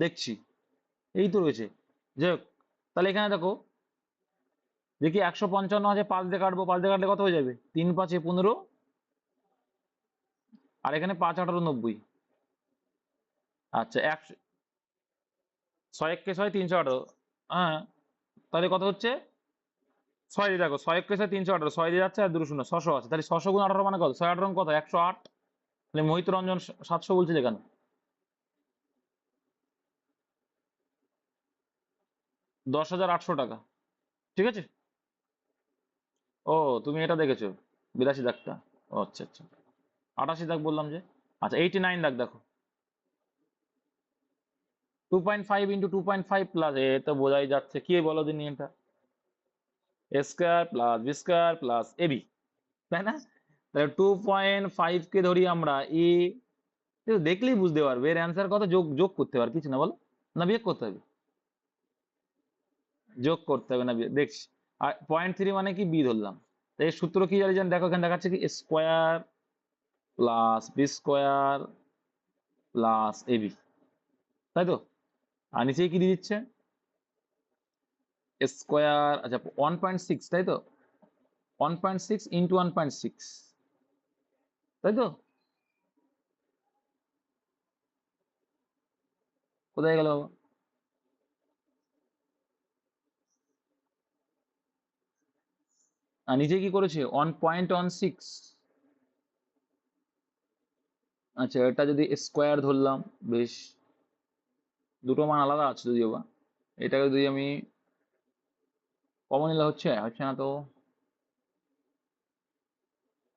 দেখছি, এই তো রয়েছে। যাই হোক, তাহলে এখানে দেখো, দেখি 155 আছে, 5 দিয়ে কাটবো, 5 দিয়ে কাটলে কত হয়ে যাবে? 3 5 15, আর এখানে 5 18 90। আচ্ছা, 6 1 কে 6, 318। হ্যাঁ, তাহলে কত হচ্ছে? 6 দিয়ে দেখো, 6 1 কে 6, 318, 6 দিয়ে যাচ্ছে আর 2 শূন্য, 600 আছে। তাহলে 600 গুণ 18 মানে কত? 6 18 কত? 108। তাহলে মোহিত রঞ্জন 700 বলছে যেখানে। 10,800 টাকা। ঠিক আছে। ও, তুমি এটা দেখেছো, 82 দাগটা। ও আচ্ছা আচ্ছা, 88 দাগ বললাম যে। আচ্ছা, 89 দাগ দেখো। 2.5 ইন্টু 2.5 প্লাস, এ তো বোঝাই যাচ্ছে, কি বলো দিন এটা? A square plus B square plus AB, তাই না? তাহলে 2.5 কে ধরি আমরা এ, দেখলেই বুঝতে পারবে এর অ্যান্সার কত। যোগ যোগ করতে পারবে, কিছু না বলো, না বিয়োগ করতে হবে? যোগ করতে হবে না বিয়োগ, দেখছি। আর 0.3 মানে কি, বি ধরলাম। তো এর সূত্র কি জানি, দেখো এখানে দেখাচ্ছে কি, square plus B square plus AB, তাই তো? আর নিচে কি দিয়ে দিচ্ছে? স্কোয়ার, আচ্ছা 1.6, তাই তো? 1.6 ইন্টু 1.6, তাই তো? কোথায় গেল বাবা? আর নিচে কি করেছে? 1.16। আচ্ছা, এটা যদি স্কোয়ার ধরলাম, বেশ, দুটো মান আলাদা আছে যদিও বা। এটাকে যদি আমি কমন নিলে হচ্ছে হচ্ছে না তো।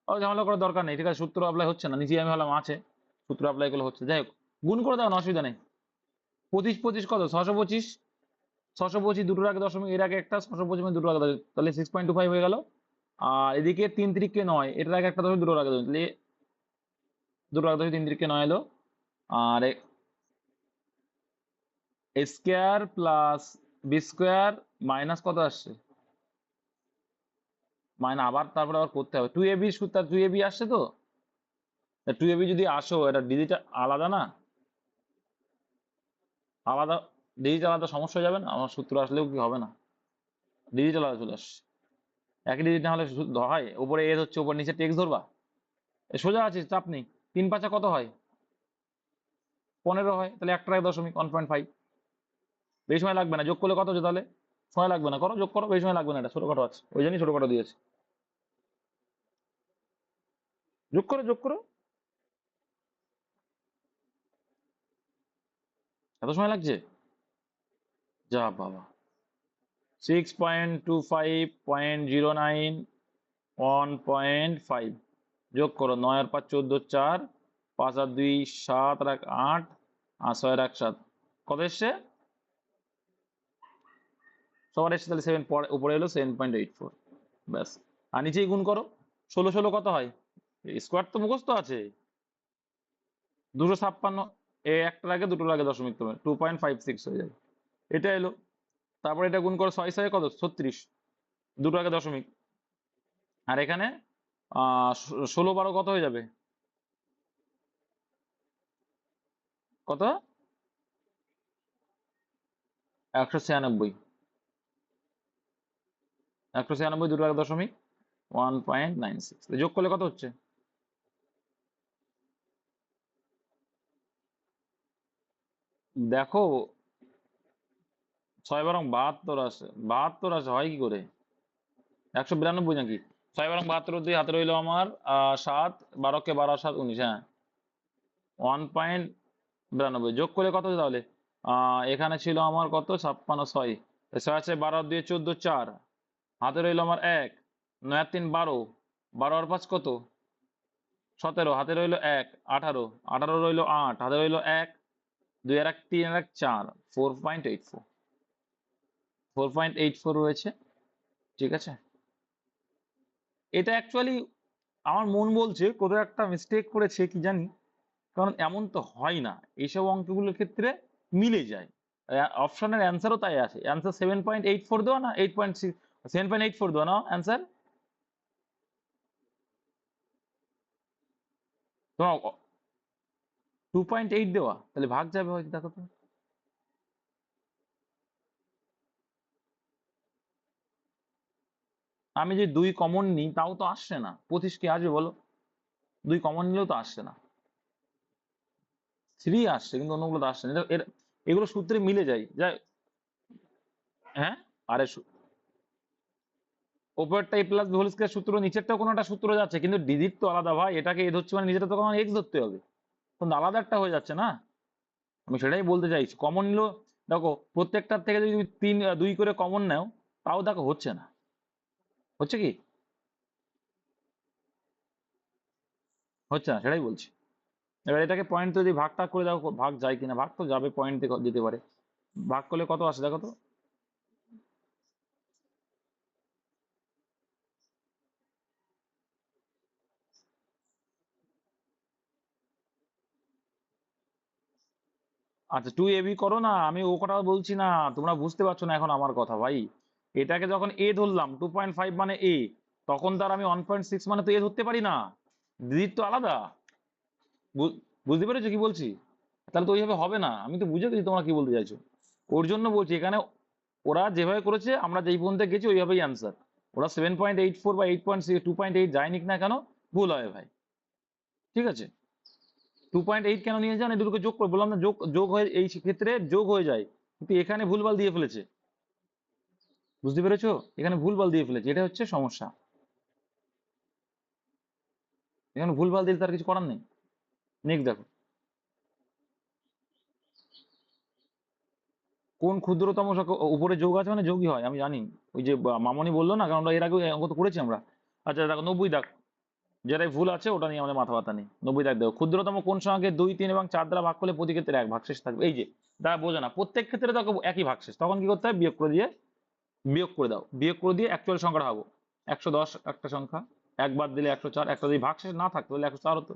ও, ঝামেলা করার দরকার নেই, ঠিক আছে, সূত্র অ্যাপ্লাই হচ্ছে না, নিচে আমি হলাম আছে, সূত্র অ্যাপ্লাই করলে হচ্ছে। যাই হোক, গুণ করে দাও না, অসুবিধা নেই। 25 25 কত? 625। 625 দুটোর আগে দশমিক, এর আগে একটা, 625 দুটোর আগে দশমিক, তাহলে 6.25 হয়ে গেল। আর এদিকে 3 3 9, এটার আগে একটা দশমিক, দুটোর আগে দশমিক, তাহলে দুটোর আগে দশমিক, 3 3 9 এলো। আর square plus B square minus কত আসছে? মাইনাস, আবার তারপরে আবার করতে হবে, 2ab সূত্র, 2ab আসছে তো। 2ab যদি আসো, এটা ডিজিট আলাদা না, আলাদা, ডিজিট আলাদা, সমস্যা হয়ে যাবে না? আমার সূত্র আসলেও কি হবে না? ডিজিট আলাদা চলে আসছে। একই ডিজিট না হলে হয়, উপরে এ হচ্ছে, উপর নিচে টেক্স ধরবা, সোজা আছে, চাপ নেই। 3 5 কত হয়? 15 হয়। তাহলে একটা এক দশমিক, 1.5। বেশি সময় লাগবে না, যোগ করলে কত হচ্ছে তাহলে? সময় লাগবে না, করো যোগ করো, বেশি সময় লাগবে না, এটা ছোটখাটো আছে, ওই জন্যই ছোটখাটো দিয়েছে। যোগ করো যোগ করো, এত সময় লাগছে? যা বাবা, 6.25.09, 1.5, যোগ করো, 9 আর 5 14, 4, 5 আর 2 7, আর 1 8, আর 6 আর 1 7, কত এসছে? সবার এসছে, তাহলে 7 উপরে এলো 7.84, ব্যাস। আর নিচেই গুণ করো, 16 16 কত হয়? স্কোয়ার তো মুখস্থ আছে। 256, একটার আগে দুটোর আগে দশমিক, তোমার 2.56 হয়ে যাবে, এটা এলো। তারপরে এটা গুণ করো, 6 6 কত? 36, দুটো আগে দশমিক। আর এখানে 16 12 কত হয়ে যাবে? কত? 196। 196 দুটো আগে দশমিক, 1.96, যোগ করলে কত হচ্ছে? দেখো, 6 বরং 72 আসে, 72 আসে, হয় কি করে? 192 নাকি? 6 বরং 72 দিয়ে হাতে রইলো আমার 7, 12 কে 12, 7 19, হ্যাঁ, 1.92, যোগ করলে কত হচ্ছে তাহলে? এখানে ছিল আমার কত, 56 6, 6 আছে 12 2 14, 4, হাতে রইলো আমার 1, 9 আর 3 12, 12 আর 5 কত? 17, হাতে রইলো 1, 18, 18 রইলো 8, হাতে রইলো 1, 2 আর 1 3 আর 1 4, 4.84, 4.84 রয়েছে। ঠিক আছে, এটা অ্যাকচুয়ালি আমার মন বলছে কোথাও একটা মিস্টেক করেছে কি জানি, কারণ এমন তো হয় না, এইসব অঙ্কগুলোর ক্ষেত্রে মিলে যায়। অপশনের অ্যান্সারও তাই আছে, অ্যান্সার 7.84 দেওয়া না, 8.6, 7.84 দেওয়া না অ্যান্সার তোমার, 2.8 দেওয়া, তাহলে ভাগ যাবে হয়তো, দেখো তো। আমি যে 2 কমন নিই তাও তো আসছে না, 25 কি আসবে বলো? 2 কমন নিলেও তো আসছে না, 3 আসছে কিন্তু অন্যগুলো তো আসছে না। এগুলো সূত্রে মিলে যায় যাই। হ্যাঁ, আরে ওপরটা a plus B whole square সূত্র, নিচেরটাও কোনো একটা সূত্র যাচ্ছে, কিন্তু ডিজিট তো আলাদা ভাই, এটাকে এ ধরছি মানে নিচেরটা তো আমার এক্স ধরতে হবে, কিন্তু আলাদা একটা হয়ে যাচ্ছে না। আমি সেটাই বলতে চাইছি, কমন নিলেও দেখো প্রত্যেকটার থেকে যদি তুমি 2 করে কমন নাও, তাও দেখো হচ্ছে না, হচ্ছে কি হচ্ছে না, সেটাই বলছি। এবার এটাকে পয়েন্ট যদি ভাগ টাগ করে দাও, ভাগ যায় কিনা, ভাগ তো যাবে, পয়েন্ট দিতে পারে। ভাগ করলে কত আসে দেখো তো। আচ্ছা 2ab করো না, আমি ও কথা বলছি না, তোমরা বুঝতে পারছো না এখন আমার কথা ভাই। এটাকে যখন এ ধরলাম 2.5 মানে এ, তখন তার আমি 1.6 মানে তো এ ধরতে পারি না, ডিজিট তো আলাদা। বুঝতে পেরেছো কি বলছি? তাহলে তো ওইভাবে হবে না, আমি তো বুঝে গেছি তোমরা কি বলতে চাইছো। ওর জন্য বলছি এখানে ওরা যেভাবে করেছে আমরা যেই পর্যন্ত গেছি ওইভাবেই অ্যান্সার। ওরা 7.84 বা 8.6, 2.8 যাই নিক না কেন, ভুল হবে ভাই। ঠিক আছে, 2.8 কেন নিয়ে যান, এই দুটোকে যোগ করে বললাম না, যোগ যোগ হয়ে এই ক্ষেত্রে যোগ হয়ে যায়, কিন্তু এখানে ভুলভাল দিয়ে ফেলেছে। বুঝতে পেরেছো, এখানে ভুলভাল দিয়ে ফেলেছে, এটা হচ্ছে সমস্যা। এখানে ভুলভাল দিলে তার কিছু করার নেই। নেক্সট দেখো, কোন ক্ষুদ্রতম সংখ্যা উপরে যোগ আছে মানে যোগই হয়, আমি জানি। ওই যে মামনি বললো না, কারণ আমরা এর আগে অঙ্ক তো করেছি আমরা। আচ্ছা দেখো 90 দাগ, যেটাই ভুল আছে ওটা নিয়ে আমাদের মাথা ব্যথা নেই। 90 দাগ দেখো, ক্ষুদ্রতম কোন সংখ্যাকে 2, 3 এবং 4 দ্বারা ভাগ করলে প্রতি ক্ষেত্রে 1 ভাগশেষ থাকবে। এই যে দাঁড়া, বোঝো না, প্রত্যেক ক্ষেত্রে দেখো একই ভাগশেষ, তখন কি করতে হয়, বিয়োগ করে দিয়ে, বিয়োগ করে দাও, বিয়োগ করে দিয়ে অ্যাকচুয়াল সংখ্যাটা ভাবো। 110 একটা সংখ্যা, এক বাদ দিলে 104, একটা যদি ভাগশেষ না থাকতো তাহলে 104 হতো,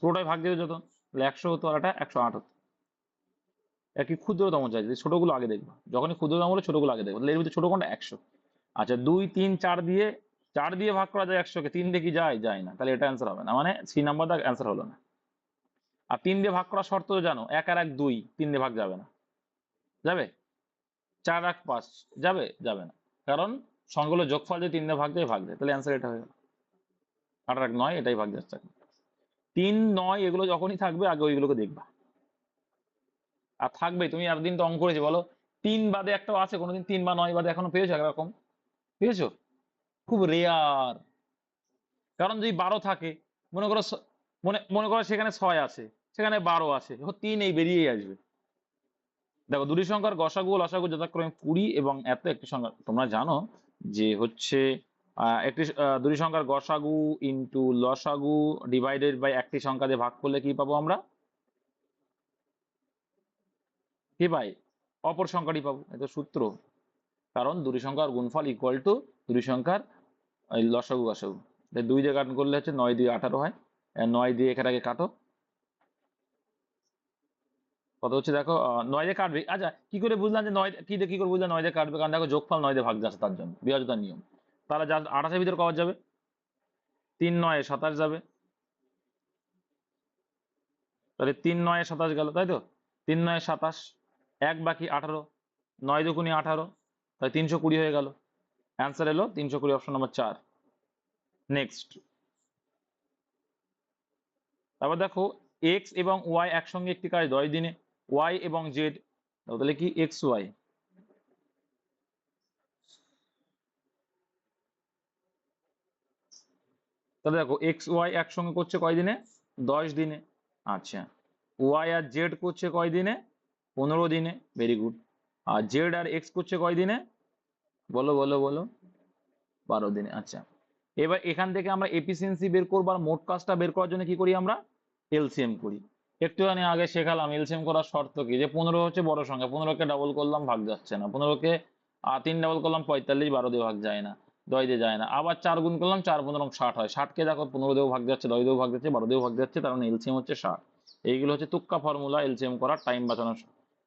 পুরোটাই ভাগ দিতে যেত, তাহলে 100 হতো, আর এটা 108 হতো। একই ক্ষুদ্রতম চাইছে, ছোটগুলো আগে দেখবা, যখনই ক্ষুদ্রতম হলে ছোটগুলো আগে দেখবো, তাহলে এর ভিতরে ছোট কোনটা, 100। আচ্ছা 2, 3, 4 দিয়ে, 4 দিয়ে ভাগ করা যায় 100 কে, 3 দিয়ে কি যায়, যায় না, তাহলে এটা অ্যান্সার হবে না, মানে সি নাম্বার দা অ্যান্সার হলো না। আর 3 দিয়ে ভাগ করার শর্ত তো জানো, 1 আর 1 2, 3 দিয়ে ভাগ যাবে না, যাবে? 4 আর 1 5, যাবে, যাবে না, কারণ সংখ্যাগুলো যোগফল দিয়ে 3 দিয়ে ভাগ যায়, ভাগ যায়, তাহলে অ্যান্সার এটা হয়ে গেল। 8 আর 1 9, এটাই ভাগ যাচ্ছে। 3 9 এগুলো যখনই থাকবে আগে ওইগুলোকে দেখবা, আর থাকবে, তুমি এতদিন তো অঙ্ক করেছি বলো, 3 বাদে একটাও আছে কোনোদিন, 3 বা 9 বাদে এখনো পেয়েছো একরকম, পেয়েছো? খুব রেয়ার। কারণ যদি 12 থাকে, মনে করো মনে মনে করো সেখানে 6 আছে, সেখানে 12 আছে, 3 এই বেরিয়েই আসবে। দেখো দুটি সংখ্যার গসাগু ও লসাগু যথাক্রমে 20 এবং এত একটি সংখ্যা, তোমরা জানো যে হচ্ছে একটি দুটি সংখ্যার গসাগু ইন্টু লসাগু ডিভাইডেড বাই একটি সংখ্যা দিয়ে ভাগ করলে কি পাবো আমরা, কি পাই, অপর সংখ্যাটি পাবো, এটা সূত্র। কারণ দুটি সংখ্যার গুণফল ইকুয়াল টু দুটি সংখ্যার লসাগু গসাগু। 2 দিয়ে কাট করলে হচ্ছে 9 দিয়ে 18 হয়, 9 দিয়ে এখানে কাটো, কত হচ্ছে দেখো, 9 দিয়ে কাটবে। আচ্ছা কি করে বুঝলাম যে 9 কি দিয়ে, কি করে বুঝলাম 9 দিয়ে কাটবে, কারণ দেখো যোগফল 9 দিয়ে ভাগ যাচ্ছে, তার জন্য বিভাজ্যতার নিয়ম। তাহলে যা 28 এর ভিতরে কবার যাবে, 3 9 27 যাবে, তাহলে 3 9 27 গেল, তাই তো, 3 9 27, 1 বাকি 18, 9 দুগুণে 18, তাহলে 320 হয়ে গেল, অ্যান্সার এলো 320, অপশন নম্বর 4। নেক্সট, তারপর দেখো এক্স এবং ওয়াই একসঙ্গে একটি কাজ 10 দিনে, ওয়াই এবং জেড, তাহলে কি এক্স ওয়াই, তাহলে দেখো এক্স ওয়াই একসঙ্গে করছে কয় দিনে, 10 দিনে। আচ্ছা, ওয়াই আর জেড করছে কয় দিনে, 15 দিনে, ভেরি গুড। আর জেড আর এক্স করছে কয় দিনে, বলো বলো বলো, 12 দিনে। আচ্ছা এবার এখান থেকে আমরা এফিসিয়েন্সি বের করবো, আর মোট কাজটা বের করার জন্য কি করি আমরা, এলসিএম করি। একটুখানি আগে শেখালাম এলসিএম করার শর্ত কি, যে 15 হচ্ছে বড় সংখ্যা, 15কে ডাবল করলাম ভাগ যাচ্ছে না, 15কে 3 ডাবল করলাম 45, 12 দিয়ে ভাগ যায় না, 10 দিয়ে যায় না, আবার 4 গুণ করলাম 4 15 60 হয়, 60কে দেখো 15 দিয়েও ভাগ যাচ্ছে, 10 দিয়েও ভাগ যাচ্ছে, 12 দিয়েও ভাগ যাচ্ছে, তার মানে এলসিএম হচ্ছে 60। এইগুলো হচ্ছে তুক্কা ফর্মুলা এলসিএম করার, টাইম বাঁচানোর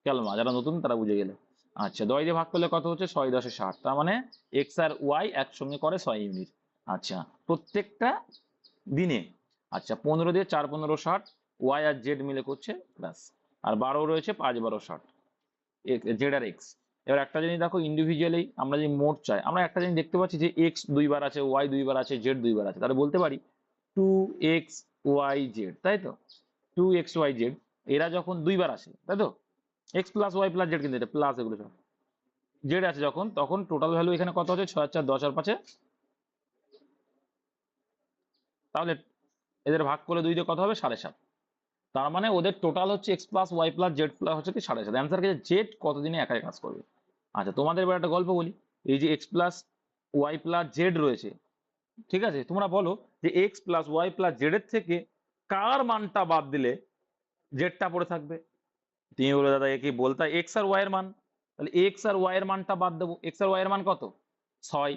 ক্যালমা, যারা নতুন তারা বুঝে গেলে। আচ্ছা 10 দিয়ে ভাগ করলে কত হচ্ছে, 6 10 60, তার মানে এক্স আর ওয়াই একসঙ্গে করে 6 ইউনিট। আচ্ছা প্রত্যেকটা দিনে। আচ্ছা 15 দিয়ে 4 15 60, ওয়াই আর জেড মিলে করছে ব্যাস। আর 12 রয়েছে 5 12 60, জেড আর এক্স। এবার একটা জিনিস দেখো, ইন্ডিভিজুয়ালি আমরা যে মোট চাই, আমরা একটা জিনিস দেখতে পাচ্ছি যে এক্স দুইবার আছে, ওয়াই দুইবার আছে, জেড দুইবার আছে, তাহলে বলতে পারি 2x y z, তাই তো, 2x y z এরা যখন দুইবার আসে, তাই তো, X plus Y plus Z, কিন্তু এটা প্লাস, এগুলো সব জেড আছে যখন, তখন টোটাল ভ্যালু এখানে কত হচ্ছে, 6 4 10 আর 5, তাহলে এদের ভাগ করলে 2 দিয়ে কত হবে, 7.5। তার মানে ওদের টোটাল হচ্ছে X plus Y plus Z plus হচ্ছে কি 7.5। অ্যান্সার কি, জেড কতদিনে একা কাজ করবে। আচ্ছা তোমাদের এবার একটা গল্প বলি, এই যে X plus Y plus Z রয়েছে, ঠিক আছে, তোমরা বলো যে X plus Y plus Z এর থেকে কার মানটা বাদ দিলে জেডটা পড়ে থাকবে। তুমি বলে দাদা এ কি বলতে, এক্স আর ওয়াই এর মান, তাহলে এক্স আর ওয়াই এর মানটা বাদ দেবো, এক্স আর ওয়াই এর মান কত, 6,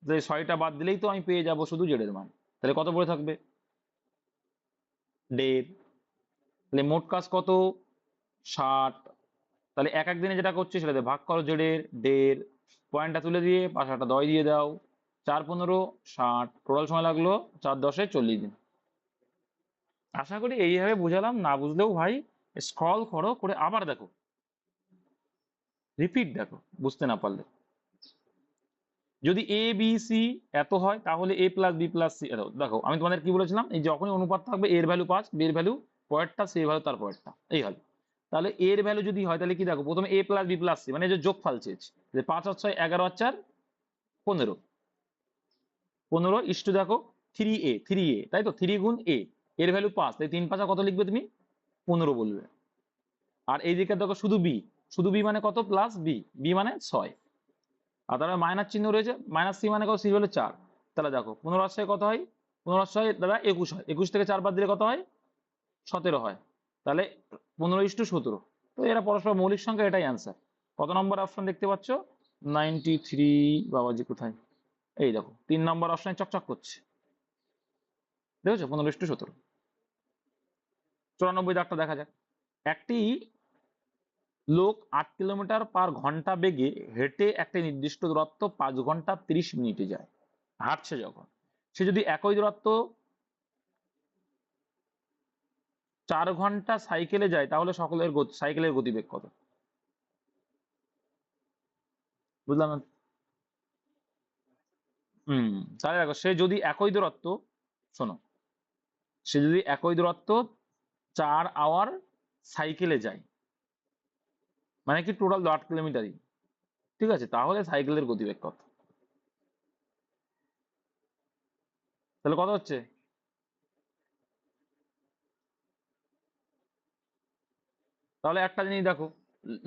যে 6টা বাদ দিলেই তো আমি পেয়ে যাব শুধু জেড এর মান, তাহলে কত পড়ে থাকবে, 1.5। তাহলে মোট কাজ কত, 60। তাহলে এক এক দিনে যেটা করছে সেটা দিয়ে ভাগ করো জেডের 1.5, পয়েন্টটা তুলে দিয়ে পাশে একটা 10 দিয়ে দাও, 4 15 60, টোটাল সময় লাগলো 4 10 40 দিন। আশা করি এইভাবে বুঝালাম, না বুঝলেও ভাই স্ক্রল করো, করে আবার দেখো, রিপিট দেখো বুঝতে না পারলে। যদি এ বি সি এত হয় তাহলে এ প্লাস বি প্লাস সি, দেখো আমি তোমাদের কি বলেছিলাম, এই যখনই অনুপাত থাকবে এর ভ্যালু 5, বি এর ভ্যালু পরেরটা, সি এর ভ্যালু তার পরেরটা, এই হবে। তাহলে এর ভ্যালু যদি হয় তাহলে কি দেখো, প্রথমে এ প্লাস বি প্লাস সি, মানে যে যোগফল চেয়েছে, যে 5 আর 6 11 আর 4 15, 15 ইস্টু দেখো 3a, 3a, তাই তো, 3 গুণ এ, এর ভ্যালু 5, তাই 3 5 কত লিখবে তুমি, 15 বলবে। আর এই দিকে দেখো শুধু বি, শুধু বি মানে কত, প্লাস বি, বি মানে 6, আর তারপরে মাইনাস চিহ্ন রয়েছে, মাইনাস সি মানে কত, সি হলো 4। তাহলে দেখো 15 আর 6 কত হয়, 15 আর 6 দাদা 21 হয়, 21 থেকে 4 বাদ দিলে কত হয়, 17 হয়। তাহলে 15:17। তো এরা পরস্পর মৌলিক সংখ্যা, এটাই অ্যান্সার। কত নম্বর অপশন দেখতে পাচ্ছ, 93। বাবাজি কোথায়, এই দেখো 3 নম্বর অপশনে চকচক করছে, দেখেছো, 15:17। 94 দাগটা দেখা যাক। একটি লোক 8 কিলোমিটার পার ঘন্টা বেগে হেঁটে একটা নির্দিষ্ট দূরত্ব 5 ঘন্টা 30 মিনিটে যায়, হাঁটছে যখন, সে যদি একই দূরত্ব 4 ঘন্টা সাইকেলে যায় তাহলে সকলের সাইকেলের গতিবেগ কত, বুঝলাম না। হম, তাহলে দেখো সে যদি একই দূরত্ব, শোনো, সে যদি একই দূরত্ব 4 আওয়ার সাইকেলে যায়, মানে কি টোটাল 8 কিলোমিটারই, ঠিক আছে, তাহলে সাইকেলের গতিবেগ কত, তাহলে কত হচ্ছে, তাহলে একটা জিনিস দেখো,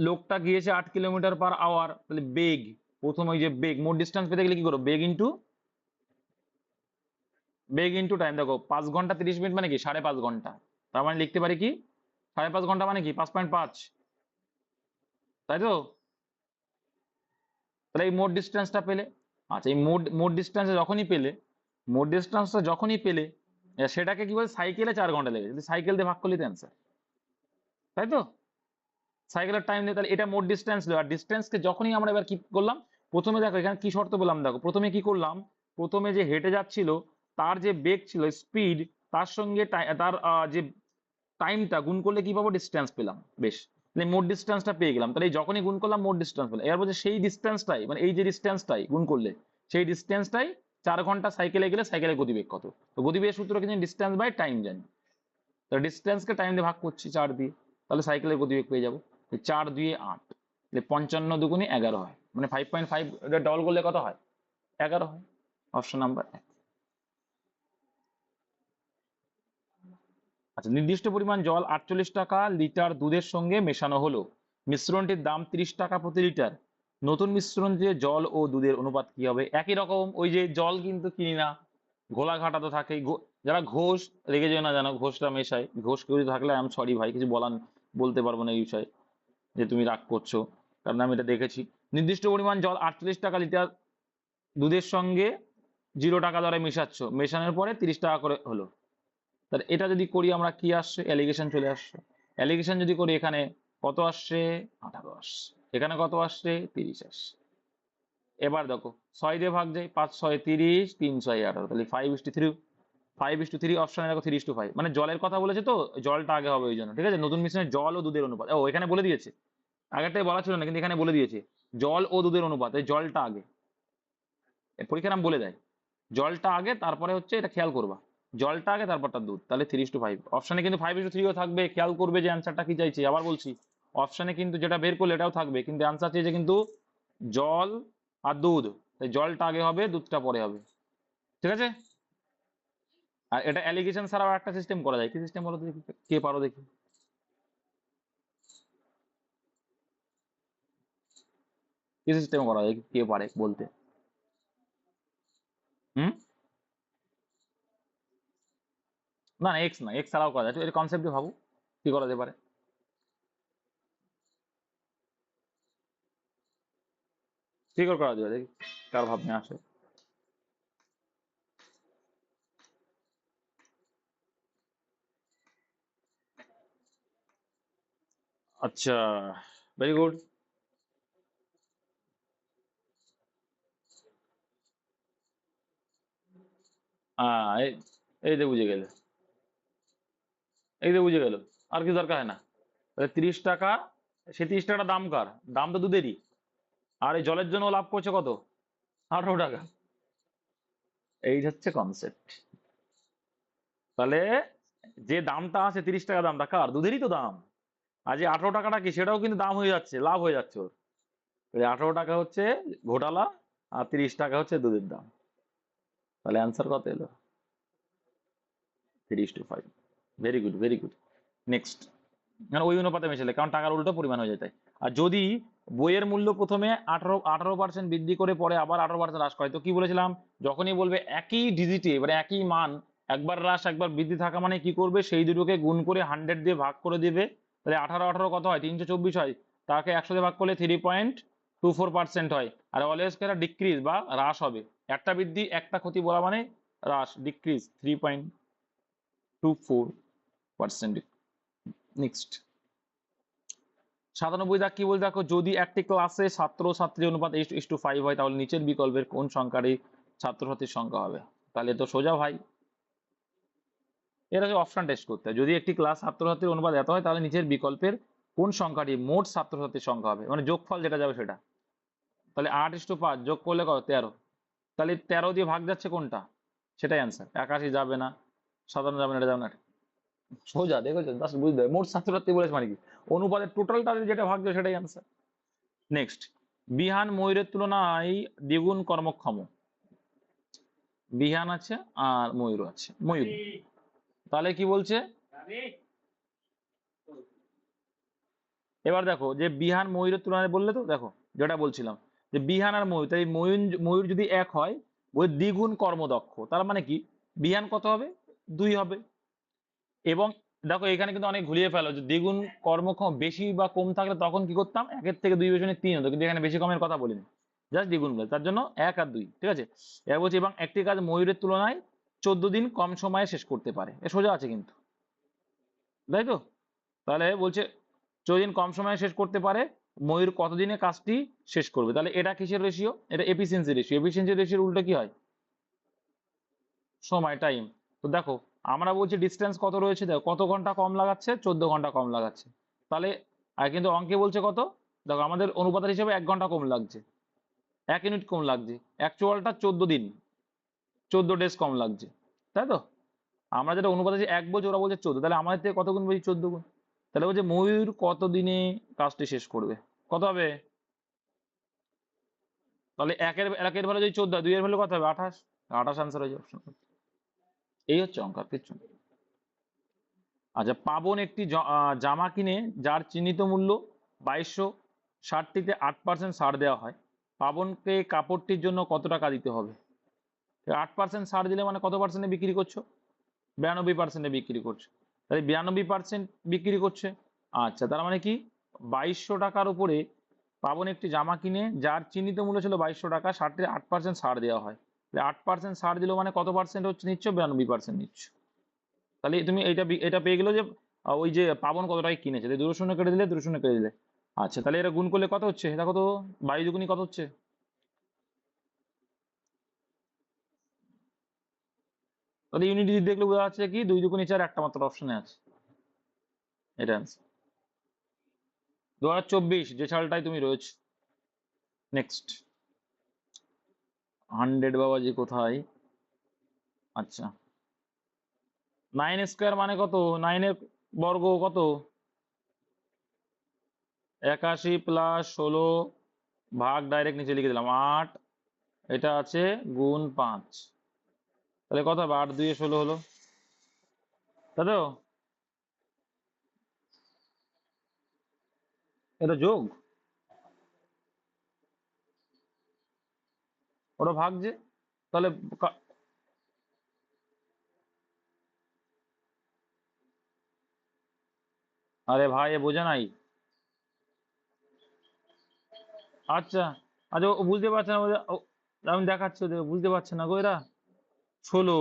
লোকটা গিয়েছে 8 কিলোমিটার পার আওয়ার, তাহলে বেগ, প্রথম ওই যে বেগ, মোট ডিস্টেন্স পেতে গেলে কি করো, বেগ ইন্টু টাইম। দেখো 5 ঘন্টা 30 মিনিট মানে কি 5.5 ঘন্টা, তার মানে লিখতে পারি কি 5.5 ঘন্টা মানে কি 5.5, তাই তো। তাহলে এই মোট ডিস্টেন্সটা পেলে। আচ্ছা এই মোট মোট ডিস্টেন্সটা যখনই পেলে, মোট ডিস্টেন্সটা যখনই পেলে, সেটাকে কি বলে, সাইকেলে 4 ঘন্টা লেগেছে, যদি সাইকেল দিয়ে ভাগ করলে তো অ্যান্সার, তাই তো। সাইকেলের টাইম নেই, তাহলে এটা মোট ডিস্টেন্স, আর ডিস্টেন্সকে যখনই আমরা এবার কি করলাম, প্রথমে দেখো এখানে কি শর্ত বললাম, দেখো প্রথমে কি করলাম, প্রথমে যে হেঁটে যাচ্ছিল তার যে বেগ ছিল, স্পিড, তার সঙ্গে তার যে টাইমটা গুণ করলে কি পাবো, ডিস্টেন্স পেলাম, বেশ, তাহলে মোট ডিস্টেন্সটা পেয়ে গেলাম। তাহলে এই যখনই গুণ করলাম মোট ডিস্টেন্স পেলাম, এবার বলছে সেই ডিস্টেন্সটাই, মানে এই যে ডিস্টেন্সটাই গুণ করলে, সেই ডিস্টেন্সটাই 4 ঘন্টা সাইকেলে গেলে সাইকেলের গতিবেগ কত। তো গতিবেগের সূত্র কিন্তু ডিস্টেন্স বাই টাইম জানি, তো ডিস্টেন্সকে টাইম দিয়ে ভাগ করছি 4 দিয়ে, তাহলে সাইকেলের গতিবেগ পেয়ে যাবো। 4 2 8, 55 দুগুণে 11 হয়, মানে 5.5 ডবল করলে কত হয়, 11 হয়। Option number 1। আচ্ছা নির্দিষ্ট পরিমাণ জল 48 টাকা লিটার দুধের সঙ্গে মেশানো হলো, মিশ্রণটির দাম 30 টাকা প্রতি লিটার, নতুন মিশ্রণ যে জল ও দুধের অনুপাত কি হবে? একই রকম, ওই যে জল কিন্তু কিনি না, ঘোলা ঘাটা তো থাকেই। যারা ঘোষ, রেগে যেও না যেন ঘোষটা মেশায়, ঘোষ কেউ যদি থাকলে আই এম সরি ভাই, কিছু বলতে পারবো না এই বিষয়ে, যে তুমি রাগ করছো, কারণ আমি এটা দেখেছি। নির্দিষ্ট পরিমাণ জল 48 টাকা লিটার দুধের সঙ্গে 0 টাকা দরে মেশাচ্ছ, মেশানোর পরে 30 টাকা করে হলো। তাহলে এটা যদি করি আমরা, কি আসছে? অ্যালিগেশন চলে আসছে। অ্যালিগেশন যদি করি, এখানে কত আসছে? 18 আসছে। এখানে কত আসছে? 30 আসছে। এবার দেখো, 6 দিয়ে ভাগ যায়, 5 6 30, 3 6 18, তাহলে 5:3। 5:3 অপশনে দেখো, 3:5, মানে জলের কথা বলেছে তো, জলটা আগে হবে ওই জন্য, ঠিক আছে। নতুন মিশ্রণে জল ও দুধের অনুপাত, ও এখানে বলে দিয়েছে, আগেরটাই বলা ছিল না কিন্তু এখানে বলে দিয়েছে, জল ও দুধের অনুপাত, এই জলটা আগে। পরীক্ষার নাম বলে দেয়, জলটা আগে, তারপরে হচ্ছে এটা খেয়াল করবা, জলটা আগে তারপরটা দুধ, তাহলে 3:5। অপশনে কিন্তু 5:3ও থাকবে, খেয়াল করবে যে অ্যান্সারটা কি চাইছে। আবার বলছি, অপশনে কিন্তু যেটা বের করলে এটাও থাকবে, কিন্তু অ্যান্সার চেয়েছে কিন্তু জল আর দুধ, তাই জলটা আগে হবে, দুধটা পরে হবে, ঠিক আছে। আর এটা অ্যালিগেশন ছাড়াও একটা সিস্টেম করা যায়, কি সিস্টেম বলো তো দেখি, কে পারো দেখি, কি সিস্টেম করা যায়, কে পারে বলতে? হুম? না না, এক্স না, এক্স ছাড়াও করা যায়, এর কনসেপ্টে ভাবো কি করা যেতে পারে। কি করে করা যাবে দেখি, কার ভাবনা আসে। আচ্ছা, ভেরি গুড। এই এই যে বুঝে গেলে, এই যে বুঝে গেল, আর কি দরকার হয় না। তাহলে 30 টাকা, সে 30 টাকা দাম কার? দাম তো দুধেরই। আর এই জলের জন্য ও লাভ করছে কত? 18 টাকা। এই হচ্ছে কনসেপ্ট। তাহলে যে দামটা আছে, 30 টাকা দামটা কার? দুধেরই তো দাম। আর যে 18 টাকাটা কি, সেটাও কিন্তু দাম হয়ে যাচ্ছে, লাভ হয়ে যাচ্ছে ওর। তাহলে 18 টাকা হচ্ছে ঘোটালা, আর 30 টাকা হচ্ছে দুধের দাম। তাহলে অ্যান্সার কত এলো? 3:5। Very good, very good. Next, মানে ওই অনুপাতে মেশালে, কারণ টাকার উল্টো পরিমাণ হয়ে যায় তাই। আর যদি বইয়ের মূল্য প্রথমে 18% বৃদ্ধি করে পরে আবার 18% হ্রাস করে, তো কি বলেছিলাম, যখনই বলবে একই ডিজিটে, মানে একই মান, একবার হ্রাস একবার বৃদ্ধি থাকা, মানে কি করবে, সেই দুটোকে গুণ করে 100 দিয়ে ভাগ করে দেবে। তাহলে 18 18 কত হয়? 324 হয়। তাকে 100 দিয়ে ভাগ করলে 3.24% হয়। আর অলওয়েজ কেন ডিক্রিজ বা হ্রাস হবে, একটা বৃদ্ধি একটা ক্ষতি বলা মানে হ্রাস, ডিক্রিজ 3.24%। নেক্সট, 97 দাগ কি বলে দেখো, যদি একটি ক্লাসে ছাত্র ছাত্রী অনুপাত 8:5 হয়, তাহলে নিচের বিকল্পের কোন সংখ্যাটি ছাত্রছাত্রীর সংখ্যা হবে? তাহলে তো সোজা ভাই, এটা হচ্ছে অপশন টেস্ট করতে হয়। যদি একটি ক্লাস ছাত্রছাত্রীর অনুপাত এত হয়, তাহলে নিচের বিকল্পের কোন সংখ্যাটি মোট ছাত্রছাত্রীর সংখ্যা হবে, মানে যোগফল যেটা যাবে সেটা। তাহলে 8:5 যোগ করলে কত? 13। তাহলে 13 দিয়ে ভাগ যাচ্ছে কোনটা, সেটাই অ্যান্সার। 81 যাবে না, 57 যাবে না, এটা যাবে না। সোজা দেখেছো, জাস্ট বুঝতে হবে মোট ছাত্রছাত্রী বলেছে মানে কি, অনুপাতের টোটালটা যেটা ভাগ যাবে সেটাই অ্যান্সার। নেক্সট, বিহান ময়ূরের তুলনায় দ্বিগুণ কর্মক্ষম। বিহান আছে আর ময়ূর আছে, ময়ূর। তাহলে কি বলছে, এবার দেখো যে বিহান ময়ূরের তুলনায় বললে তো, দেখো যেটা বলছিলাম, যে বিহান আর ময়ূর, তাই ময়ূর ময়ূর যদি এক হয়, ওই দ্বিগুণ কর্মদক্ষ, তার মানে কি, বিহান কত হবে? 2 হবে। এবং দেখো এখানে কিন্তু অনেক ঘুরিয়ে ফেলো, যে দ্বিগুণ কর্মক্ষম বেশি বা কম থাকলে তখন কি করতাম, 1-এর থেকে 2 বেশি 3 হতো, কিন্তু এখানে বেশি কমের কথা বলিনি, জাস্ট দ্বিগুণ বলে, তার জন্য 1 আর 2, ঠিক আছে। এবার বলছি, এবং একটি কাজ ময়ূরের তুলনায় 14 দিন কম সময়ে শেষ করতে পারে, এ সোজা আছে কিন্তু, তাই তো। তাহলে বলছে 14 দিন কম সময়ে শেষ করতে পারে, ময়ূর কতদিনে কাজটি শেষ করবে? তাহলে এটা কিসের রেশিও? এটা এফিসিয়েন্সি রেশিও। এফিসিয়েন্সি রেশিওর উল্টো কি হয়? সময়, টাইম। তো দেখো, আমরা বলছি ডিস্টেন্স কত রয়েছে, দেখো কত ঘন্টা কম লাগাচ্ছে, 14 ঘন্টা কম লাগাচ্ছে। তাহলে আর কিন্তু অঙ্কে বলছে কত, দেখো আমাদের অনুপাতের হিসেবে 1 ঘন্টা কম লাগছে, 1 ইউনিট কম লাগছে, অ্যাকচুয়ালটা 14 দিন, 14 ডেজ কম লাগছে, তাই তো। আমরা যেটা অনুপাতে যে 1 বলছি, ওরা বলছে 14, তাহলে আমাদের থেকে কত গুণ বেশি? 14 গুণ। তাহলে বলছে ময়ূর কত দিনে কাজটি শেষ করবে, কত হবে? তাহলে একের ভ্যালু যদি 14 হয়, 2 এর ভ্যালু কত হবে? 28। 28 আনসার হয়ে যাবে অপশন। এই হচ্ছে অঙ্ক, আর কিচ্ছু না। আচ্ছা, পাবন একটি জামা কিনে যার চিহ্নিত মূল্য 2200 শার্টটিতে 8% ছাড় দেওয়া হয়, পাবনকে কাপড়টির জন্য কত টাকা দিতে হবে? 8% ছাড় দিলে মানে কত পার্সেন্টে বিক্রি করছো? 92% বিক্রি করছো। তাহলে 92% বিক্রি করছে। আচ্ছা, তার মানে কি 2200 টাকার উপরে পাবন একটি জামা কিনে যার চিহ্নিত মূল্য ছিল 2200 টাকা, শার্টটির 8% ছাড় দেওয়া হয়। 8% ছাড় দিল মানে কত পার্সেন্ট হচ্ছে নিচ্ছ? 92% নিচ্ছ। তাহলে তুমি এটা পেয়ে গেলো যে ওই যে পাবন কত টাকায় কিনেছে, দুটো শূন্য কেটে দিলে, দুটো শূন্য কেটে দিলে। আচ্ছা, তাহলে এটা গুণ করলে কত হচ্ছে? দেখো তো, 22 দুগুণী কত হচ্ছে? তাহলে ইউনিট দেখলে বোঝা যাচ্ছে কি 2 দুগুণী 4, একটা মাত্র অপশনে আছে। এটা আনসার। 2024 যে সালটাই তুমি রয়েছে। নেক্সট। 100 বাবাজি কোথায়? আচ্ছা, 9 স্কোয়ার মানে কত? 9 এর বর্গ কত? 81 প্লাস 16 ভাগ ডাইরেক্ট নিচে লিখে দিলাম 8, এটা আছে গুণ 5। তাহলে কত হবে? 8 2 16 হলো, তাই তো? এটা যোগ, ওটা ভাগ যে। তাহলে আরে ভাই এ বোঝে নাই। আচ্ছা আচ্ছা, ও বুঝতে পারছে না, আমি দেখাচ্ছি, ওদের বুঝতে পারছে না গো এরা। 16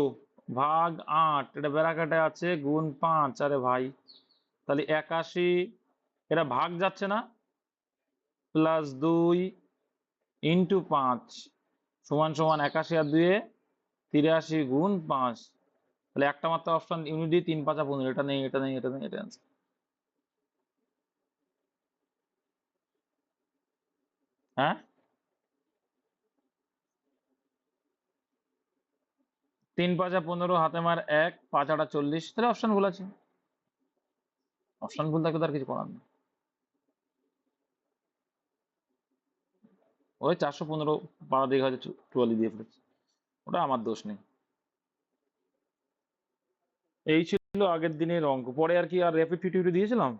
ভাগ 8, এটা ব্র্যাকেটে আছে গুণ 5। আরে ভাই, তাহলে 81, এটা ভাগ যাচ্ছে না, প্লাস 2 ইন্টু 5 সমান সমান 81 আর 2 83 গুণ 5। তাহলে একটা মাত্র অপশন ইউনিটি 3 5 15, এটা নেই, এটা নেই, এটা নেই, এটা answer। হ্যাঁ, 3 5 15, হাতে মার 1, 5 8 40। তাহলে অপশন ভুল আছে। অপশন ভুল থাকলে তার কিছু করার নেই। ওই 415 পাড়া দিকে হয়তো 44 দিয়ে ফেলেছে, ওটা আমার দোষ নেই। এই ছিল আগের দিনের অঙ্ক। পরে আর কি আর র্যাপিড ফিটিউটি দিয়েছিলাম?